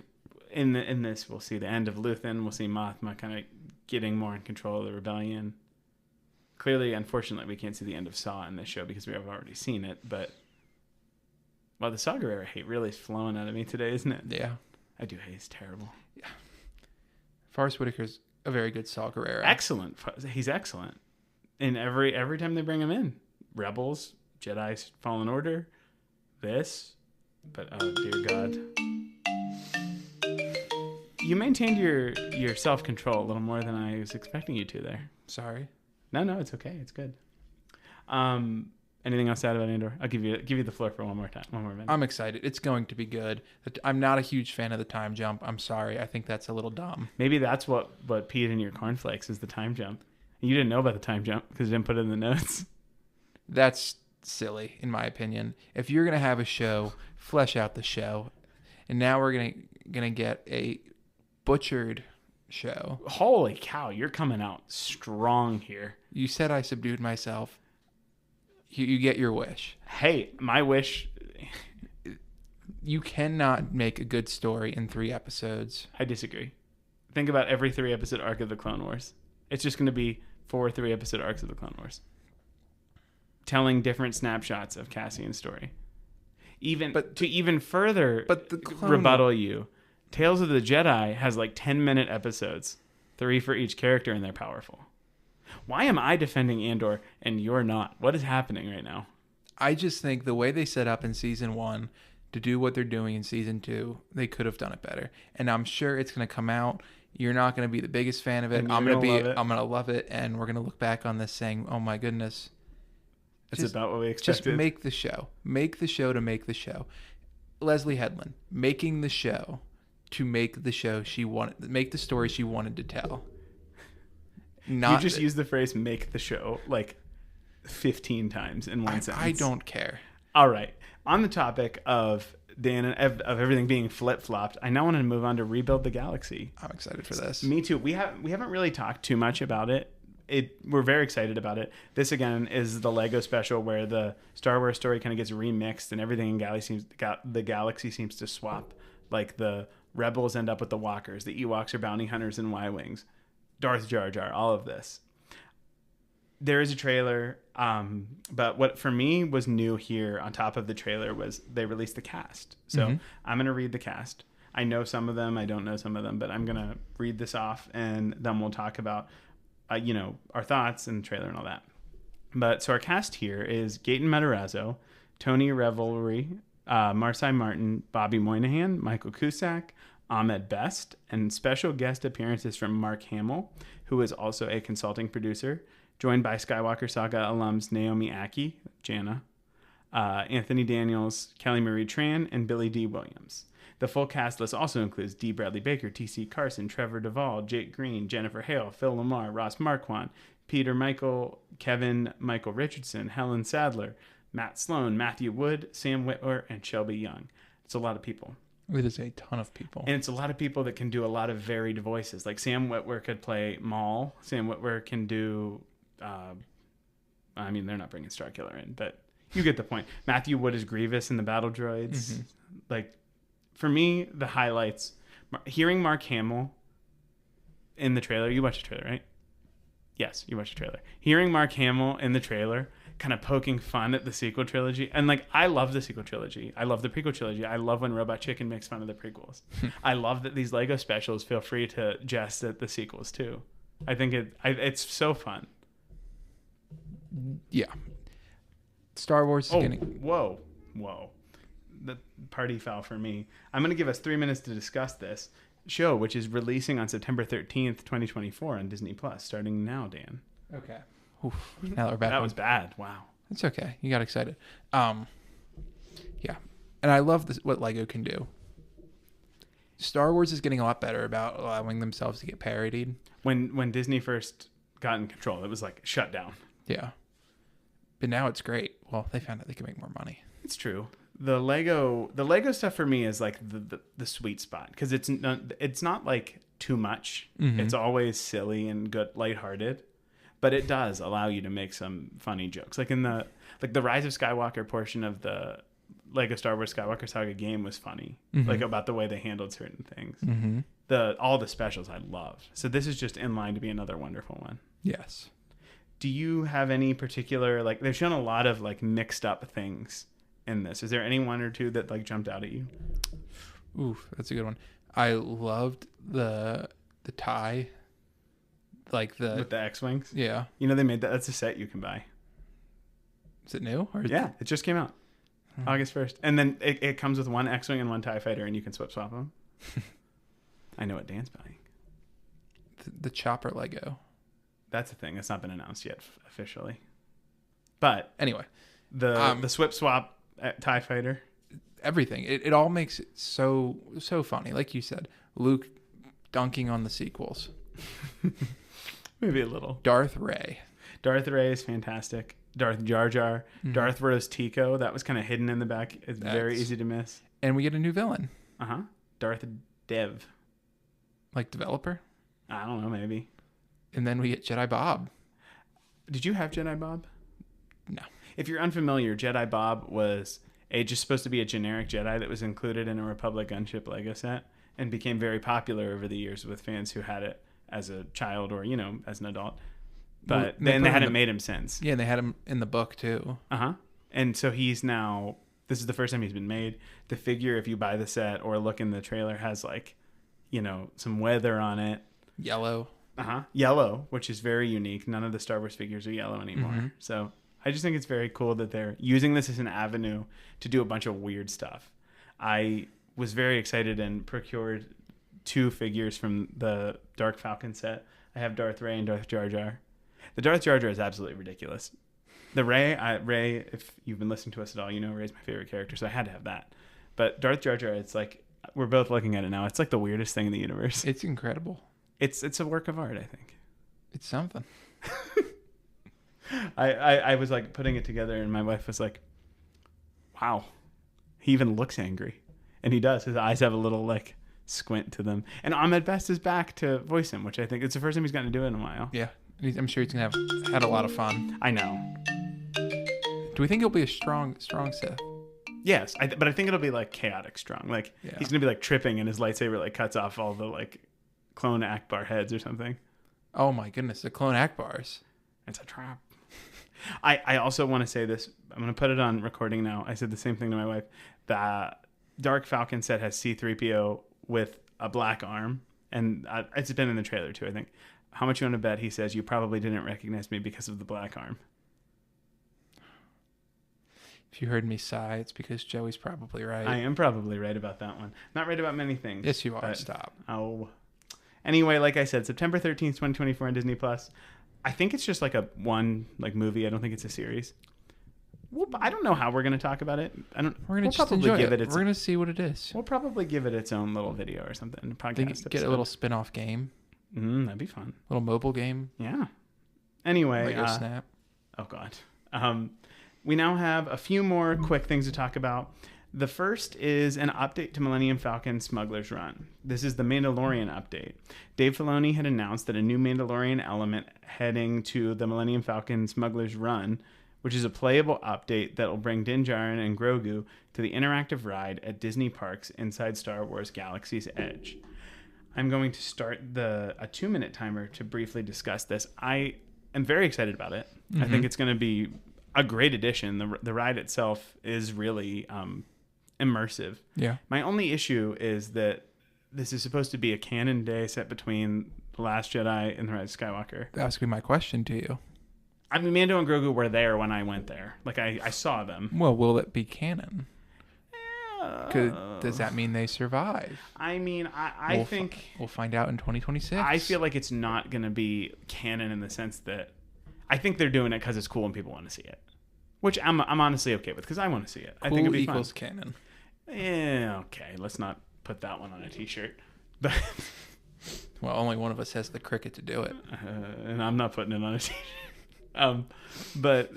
in this we'll see the end of Luthen. We'll see Mothma kind of getting more in control of the rebellion. Clearly, unfortunately, we can't see the end of Saw in this show because we have already seen it. But the Saw Gerrera hate really is flowing out of me today, isn't it? Yeah. I do hate. He's terrible. Yeah. Forrest Whitaker's a very good Saw Gerrera. Excellent. He's excellent. And every time they bring him in, Rebels, Jedi Fallen Order. This, but oh dear God, you maintained your self-control a little more than I was expecting you to there. Sorry. No, it's okay. It's good. Anything else to add about Andor? I'll give you the floor for one more minute. I'm excited. It's going to be good. I'm not a huge fan of the time jump. I'm sorry. I think that's a little dumb. Maybe that's what peed in your cornflakes is the time jump. You didn't know about the time jump because you didn't put it in the notes. That's silly, in my opinion. If you're gonna have a show, flesh out the show. And now we're gonna get a butchered show. Holy cow, you're coming out strong here. You said I subdued myself. You get your wish. Hey, my wish. You cannot make a good story in 3 episodes. I disagree. Think about every 3-episode arc of the Clone Wars. It's just going to be 4 3-episode arcs of the Clone Wars. telling different snapshots of Cassian's story. But to even further rebuttal you, Tales of the Jedi has like 10-minute episodes, 3 for each character, and they're powerful. Why am I defending Andor and you're not? What is happening right now? I just think the way they set up in season 1 to do what they're doing in season 2, they could have done it better. And I'm sure it's going to come out. You're not going to be the biggest fan of it. I'm going to love it. And we're going to look back on this saying, oh my goodness. It's about what we expected. Just make the show. Make the show to make the show. Leslie Headland, making the show to make the show she wanted, make the story she wanted to tell. You just used the phrase "make the show" like 15 times in one sentence. I don't care. All right. On the topic of Dan of everything being flip flopped, I now want to move on to Rebuild the Galaxy. I'm excited for this. Me too. We haven't really talked too much about it. We're very excited about it. This again is the Lego special where the Star Wars story kind of gets remixed and everything in the galaxy seems to swap. Like the Rebels end up with the Walkers, the Ewoks are bounty hunters and Y-wings, Darth Jar Jar, all of this. There is a trailer, but what for me was new here on top of the trailer was they released the cast. So I'm going to read the cast. I know some of them, I don't know some of them, but I'm going to read this off and then we'll talk about our thoughts and the trailer and all that. But so our cast here is Gaten Matarazzo, Tony Revelry, Marcy Martin, Bobby Moynihan, Michael Cusack, Ahmed Best, and special guest appearances from Mark Hamill, who is also a consulting producer, joined by Skywalker Saga alums Naomi Ackie, Jana, Anthony Daniels, Kelly Marie Tran, and Billy D. Williams. The full cast list also includes D. Bradley Baker, T.C. Carson, Trevor Duvall, Jake Green, Jennifer Hale, Phil Lamar, Ross Marquand, Peter Michael, Kevin Michael Richardson, Helen Sadler, Matt Sloan, Matthew Wood, Sam Witwer, and Shelby Young. It's a lot of people. It is a ton of people. And it's a lot of people that can do a lot of varied voices. Like Sam Witwer could play Maul. Sam Witwer can do... they're not bringing Starkiller in, but you get the point. Matthew Wood is Grievous in the Battle Droids. Mm-hmm. Like... For me, the highlights, hearing Mark Hamill in the trailer. You watched the trailer, right? Yes, you watched the trailer. Hearing Mark Hamill in the trailer, kind of poking fun at the sequel trilogy. And I love the sequel trilogy. I love the prequel trilogy. I love when Robot Chicken makes fun of the prequels. I love that these Lego specials feel free to jest at the sequels too. I think it's so fun. Yeah. Star Wars is getting... Whoa. The party foul for me. I'm going to give us 3 minutes to discuss this show, which is releasing on September 13th, 2024 on Disney Plus, starting now, Dan. Okay. Oof. Now we're back. That was bad. Wow. It's okay. You got excited. Yeah. And I love this, what Lego can do. Star Wars is getting a lot better about allowing themselves to get parodied. When Disney first got in control, it was like shut down. Yeah. But now it's great. Well, they found out they can make more money. It's true. The Lego stuff for me is like the sweet spot because it's not like too much. Mm-hmm. It's always silly and good, lighthearted, but it does allow you to make some funny jokes. Like in the Rise of Skywalker portion of the Lego Star Wars Skywalker Saga game was funny, mm-hmm. like about the way they handled certain things. Mm-hmm. All the specials I love. So this is just in line to be another wonderful one. Yes. Do you have any particular they've shown a lot of mixed up things in this? Is there any one or two that jumped out at you? Oof, that's a good one. I loved the tie, with the X-wings. Yeah, they made that. That's a set you can buy. Is it new? Yeah, it just came out August 1st, and then it comes with one X-wing and one TIE fighter, and you can swap them. I know what Dan's buying. The chopper Lego. That's a thing. That's not been announced yet officially. But anyway, the swip swap TIE fighter, everything. It all makes it so funny. Like you said, Luke dunking on the sequels. Maybe a little. Darth Ray is fantastic. Darth Jar Jar. Mm-hmm. Darth Rose Tico. That was kind of hidden in the back. It's very easy to miss. And we get a new villain. Darth Dev. Like developer? I don't know, maybe. And then we get Jedi Bob. Did you have Jedi Bob? No. If you're unfamiliar, Jedi Bob was just supposed to be a generic Jedi that was included in a Republic gunship Lego set and became very popular over the years with fans who had it as a child or, as an adult. but then they hadn't made him since. Yeah, and they had him in the book too. And so he's now, this is the first time he's been made. The figure, if you buy the set or look in the trailer, has like, you know, some weather on it. Yellow. Yellow, which is very unique. None of the Star Wars figures are yellow anymore. So I just think it's very cool that they're using this as an avenue to do a bunch of weird stuff. I was very excited and procured 2 figures from the Dark Falcon set. I have Darth Rey and Darth Jar Jar. The Darth Jar Jar is absolutely ridiculous. The Rey, if you've been listening to us at all, you know Rey's my favorite character, so I had to have that. But Darth Jar Jar, it's like, we're both looking at it now. It's like the weirdest thing in the universe. It's incredible. It's a work of art, I think. It's something. I was like putting it together, and my wife was like, wow, he even looks angry. And he does. His eyes have a little like squint to them. And Ahmed Best is back to voice him, which I think it's the first time he's gotten to do it in a while. Yeah. I'm sure he's going to have had a lot of fun. I know. Do we think he'll be a strong Sith? Yes, but I think it'll be like chaotic strong. Like he's gonna be like tripping, and his lightsaber like cuts off all the like clone Akbar heads or something. Oh my goodness, the clone Akbars! It's a trap. I also want to say this. I'm gonna put it on recording now. I said the same thing to my wife. The Dark Falcon set has C-3PO with a black arm, and it's been in the trailer too, I think. How much you want to bet he says you probably didn't recognize me because of the black arm? If you heard me sigh, it's because Joey's probably right. I am probably right about that one. Not right about many things. Yes, you are. Stop. Oh. Anyway, like I said, September 13th, 2024 on Disney Plus. I think it's just like a movie. I don't think it's a series. Well, I don't know how we're going to talk about it. We're going to just enjoy it. We're going to see what it is. We'll probably give it its own little video or something. Podcast get a little spin-off game. That'd be fun. Little mobile game. Yeah. Anyway. Lego Snap. Oh, God. We now have a few more quick things to talk about. The first is an update to Millennium Falcon Smuggler's Run. This is the Mandalorian update. Dave Filoni had announced that a new Mandalorian element heading to the Millennium Falcon Smuggler's Run, which is a playable update that will bring Din Djarin and Grogu to the interactive ride at Disney parks inside Star Wars Galaxy's Edge. I'm going to start a 2-minute timer to briefly discuss this. I am very excited about it. I think it's going to be a great addition. The ride itself is really immersive. Yeah. My only issue is that this is supposed to be a canon day set between The Last Jedi and The Rise of Skywalker. That was going to be my question to you. I mean, Mando and Grogu were there when I went there. Like, I saw them. Well, will it be canon? Does that mean they survive? I mean, I think... We'll find out in 2026. I feel like it's not going to be canon in the sense that... I think they're doing it because it's cool and people want to see it. Which I'm honestly okay with, because I want to see it. Cool, I think it'd be equals fun. Canon. Yeah, okay. Let's not put that one on a t-shirt. But well, only one of us has the cricket to do it. And I'm not putting it on a t-shirt. But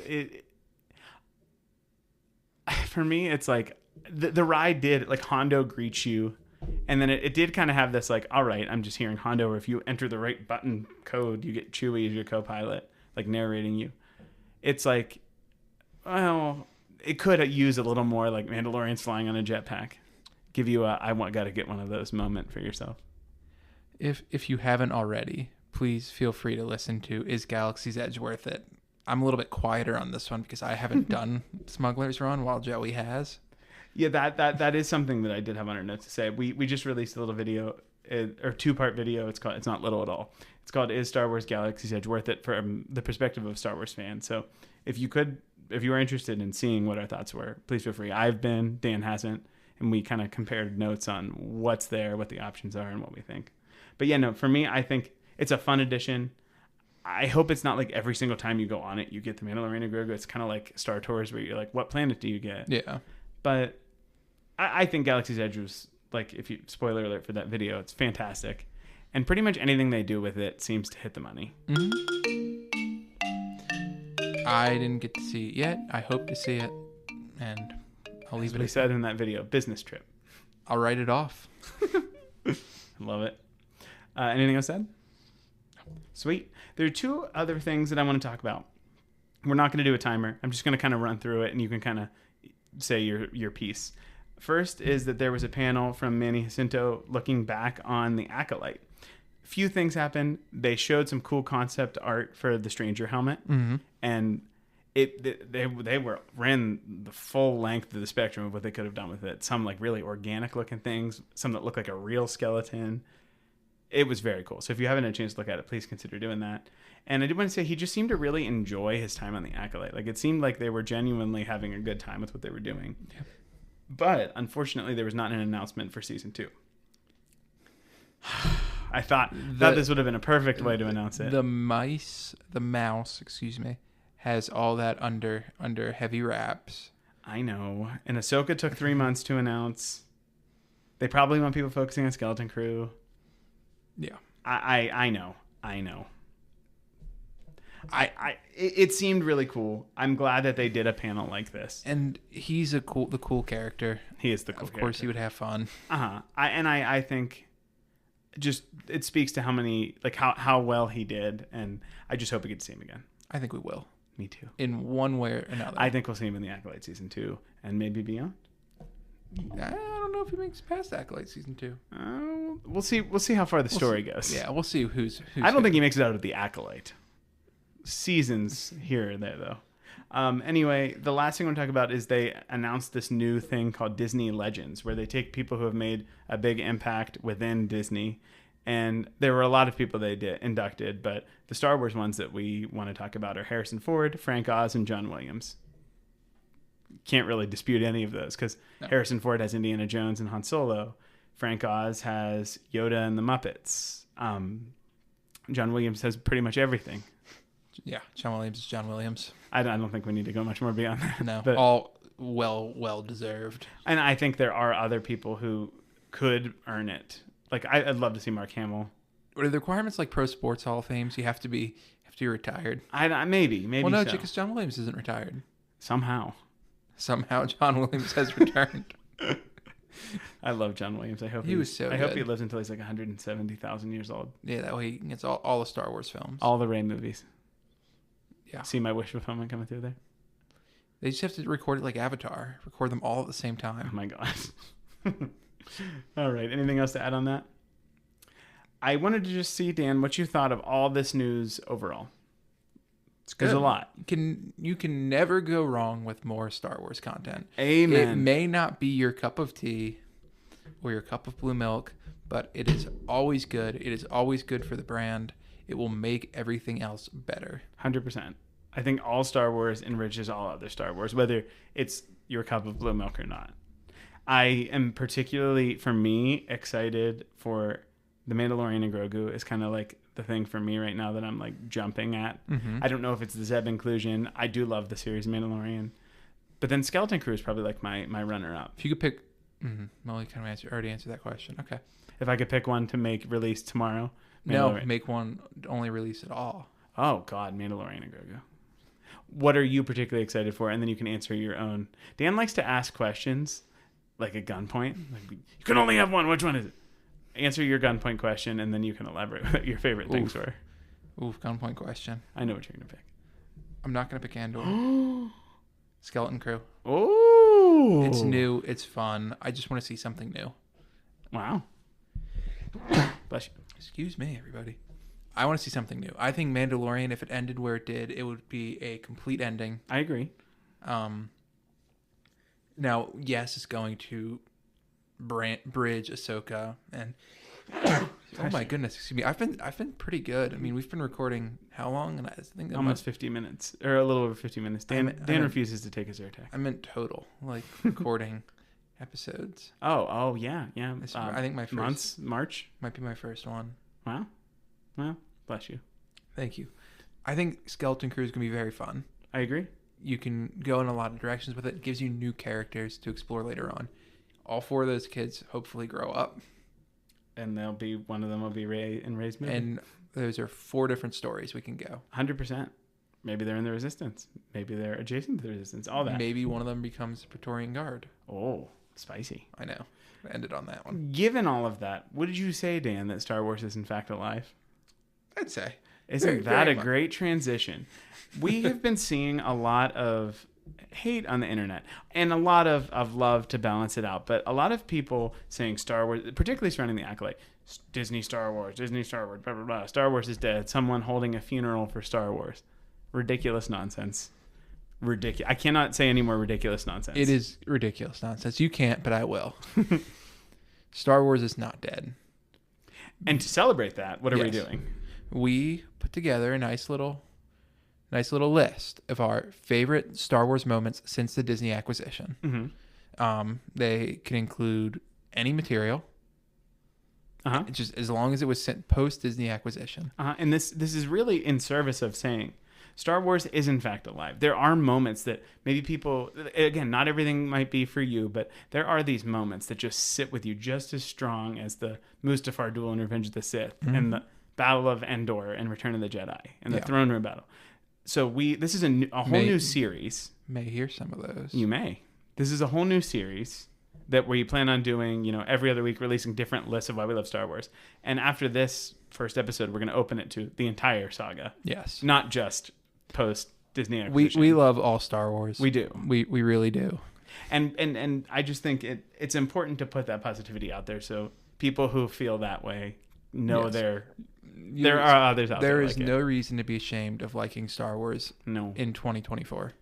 for me, it's like the ride did, like, Hondo greets you. And then it did kind of have this, like, all right, I'm just hearing Hondo, or if you enter the right button code, you get Chewie as your co-pilot, like, narrating you. It's like, well, it could use a little more, like, Mandalorians flying on a jetpack. Give you gotta get one of those moment for yourself. If you haven't already, please feel free to listen to Is Galaxy's Edge Worth It? I'm a little bit quieter on this one because I haven't done Smuggler's Run while Joey has. Yeah, that is something that I did have on our notes to say. We just released a little video, or 2-part video. It's not little at all. It's called Is Star Wars Galaxy's Edge Worth It, from the perspective of Star Wars fans. So if you were interested in seeing what our thoughts were, please feel free. Dan hasn't, and we kind of compared notes on what's there, what the options are, and what we think. But yeah, no, for me, I think it's a fun addition. I hope it's not like every single time you go on it, you get the Mandalorian and Grogu. It's kind of like Star Tours where you're like, what planet do you get? Yeah. But I think Galaxy's Edge was, like, spoiler alert for that video, it's fantastic. And pretty much anything they do with it seems to hit the money. I didn't get to see it yet. I hope to see it. And I'll leave it. What he said in that video, business trip. I'll write it off. I love it. Anything else said? Sweet. There are 2 other things that I want to talk about. We're not going to do a timer. I'm just going to kind of run through it, and you can kind of say your piece. First is that there was a panel from Manny Jacinto looking back on the Acolyte. few things happened. They showed some cool concept art for the Stranger helmet, and they ran the full length of the spectrum of what they could have done with it. Some like really organic looking things, some that look like a real skeleton. It was very cool. So if you haven't had a chance to look at it, please consider doing that. And I did want to say he just seemed to really enjoy his time on the Acolyte. Like it seemed like they were genuinely having a good time with what they were doing. Yeah. But unfortunately, there was not an announcement for season 2. I thought this would have been a perfect way to announce it. The mouse, has all that under heavy wraps. I know. And Ahsoka took 3 months to announce. They probably want people focusing on Skeleton Crew. Yeah. I know. It seemed really cool. I'm glad that they did a panel like this. And he's the cool character. He is the cool character. Of course he would have fun. I think just it speaks to how well he did, and I just hope we get to see him again. I think we will. Me too. In one way or another. I think we'll see him in the Acolyte season 2 and maybe beyond. I don't know if he makes past Acolyte season 2. We'll see. We'll see how far the story goes. Yeah, we'll see who's I don't think he makes it out of the Acolyte seasons here or there though. Anyway, the last thing I want to talk about is they announced this new thing called Disney Legends, where they take people who have made a big impact within Disney. And there were a lot of people they inducted, but the Star Wars ones that we want to talk about are Harrison Ford, Frank Oz, and John Williams. Can't really dispute any of those because Harrison Ford has Indiana Jones and Han Solo. Frank Oz has Yoda and the Muppets. John Williams has pretty much everything. Yeah, John Williams is John Williams. I don't think we need to go much more beyond that. No, but all well deserved. And I think there are other people who could earn it. Like I'd love to see Mark Hamill. What are the requirements like Pro Sports Hall of Fames? You have to be retired. Maybe. Well, no, so. because John Williams isn't retired. Somehow John Williams has returned. I love John Williams. I hope he was so good. I hope he lives until he's like 170,000 years old. Yeah, that way he gets all the Star Wars films. All the Rey movies. Yeah. See my wish fulfillment coming through there? They just have to record it like Avatar. Record them all at the same time. Oh my God. All right. Anything else to add on that? I wanted to just see, Dan, what you thought of all this news overall. There's a lot. You can never go wrong with more Star Wars content. Amen. It may not be your cup of tea or your cup of blue milk, but it is always good. It is always good for the brand. It will make everything else better. 100%. I think all Star Wars enriches all other Star Wars, whether it's your cup of blue milk or not. I am particularly, for me, excited for The Mandalorian and Grogu. Is kind of like the thing for me right now that I'm like jumping at. Mm-hmm. I don't know if it's the Zeb inclusion. I do love the series Mandalorian. But then Skeleton Crew is probably like my runner-up. If you could pick... Well, you kind of already answered that question. Okay. If I could pick one to make release tomorrow... No, make one only release at all. Oh, God, Mandalorian and Grogu. What are you particularly excited for? And then you can answer your own. Dan likes to ask questions like at gunpoint. Like, you can only have one. Which one is it? Answer your gunpoint question, and then you can elaborate what your favorite things were. Gunpoint question. I know what you're going to pick. I'm not going to pick Andor. Skeleton Crew. Oh. It's new. It's fun. I just want to see something new. Wow. Bless you. Excuse me, everybody. I want to see something new. I think Mandalorian, if it ended where it did, it would be a complete ending. I agree. Now, yes, it's going to bridge Ahsoka and oh my goodness, excuse me. I've been pretty good. I mean, we've been recording how long? And I think almost 50 minutes or a little over 50 minutes. Dan refuses to take his air tag. I meant total, like recording episodes. Oh yeah. I think my first March might be my first one. Wow. Well, bless you. Thank you. I think Skeleton Crew is going to be very fun. I agree. You can go in a lot of directions with it. It gives you new characters to explore later on. All 4 of those kids hopefully grow up. And one of them will be Rey and Rey's movie. And those are 4 different stories we can go. 100%. Maybe they're in the Resistance. Maybe they're adjacent to the Resistance. All that. Maybe one of them becomes a Praetorian Guard. Oh, spicy. I know. I ended on that one. Given all of that, what did you say, Dan, that Star Wars is in fact alive? I'd say. Isn't that a great transition? We have been seeing a lot of hate on the internet and a lot of love to balance it out. But a lot of people saying Star Wars, particularly surrounding the Acolyte, Disney Star Wars, blah, blah, blah. Star Wars is dead. Someone holding a funeral for Star Wars. Ridiculous nonsense. Ridiculous. I cannot say any more ridiculous nonsense. It is ridiculous nonsense. You can't, but I will. Star Wars is not dead. And to celebrate that, what are we doing? We put together a nice little list of our favorite Star Wars moments since the Disney acquisition. Mm-hmm. They can include any material. Uh-huh. Just as long as it was sent post Disney acquisition. And this is really in service of saying Star Wars is in fact alive. There are moments that maybe people, again, not everything might be for you, but there are these moments that just sit with you just as strong as the Mustafar duel in Revenge of the Sith and the Battle of Andor and Return of the Jedi and the Throne Room battle. So this is a whole new series. May hear some of those. You may. This is a whole new series that where you plan on doing, every other week releasing different lists of why we love Star Wars. And after this first episode, we're going to open it to the entire saga. Yes. Not just post Disney acquisition. We love all Star Wars. We do. We really do. And I just think it's important to put that positivity out there so people who feel that way know there are others out there. There is no reason to be ashamed of liking Star Wars in 2024.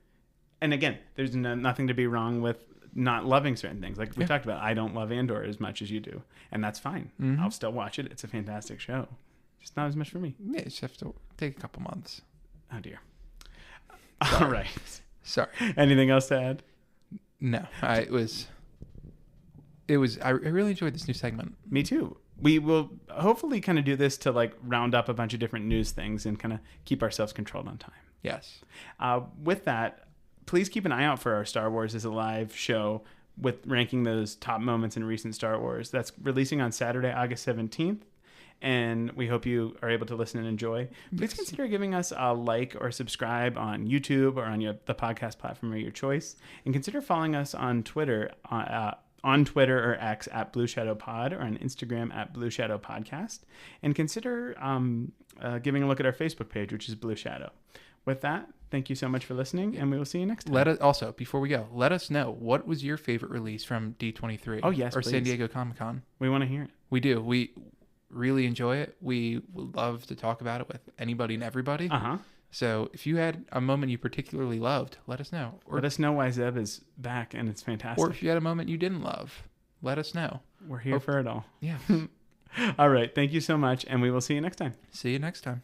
And again, there's nothing to be wrong with not loving certain things. Like we talked about, I don't love Andor as much as you do. And that's fine. Mm-hmm. I'll still watch it. It's a fantastic show. Just not as much for me. Yeah, you just have to take a couple months. Oh, dear. Sorry. All right. Sorry. Anything else to add? No. I really enjoyed this new segment. Me too. We will hopefully kind of do this to like round up a bunch of different news things and kind of keep ourselves controlled on time. Yes. With that, please keep an eye out for our Star Wars is Alive show with ranking those top moments in recent Star Wars. That's releasing on Saturday, August 17th. And we hope you are able to listen and enjoy. Please consider giving us a like or subscribe on YouTube or on the podcast platform of your choice. And consider following us on Twitter, or X at Blue Shadow Pod, or on Instagram at Blue Shadow Podcast. And consider giving a look at our Facebook page, which is Blue Shadow. With that, thank you so much for listening, and we will see you next time. Also, before we go, let us know, what was your favorite release from D23? Oh, yes, or please. San Diego Comic-Con? We want to hear it. We do. We really enjoy it. We would love to talk about it with anybody and everybody. Uh-huh. So if you had a moment you particularly loved, let us know. Or let us know why Zeb is back and it's fantastic. Or if you had a moment you didn't love, let us know. We're here for it all. Yeah. All right. Thank you so much, and we will see you next time. See you next time.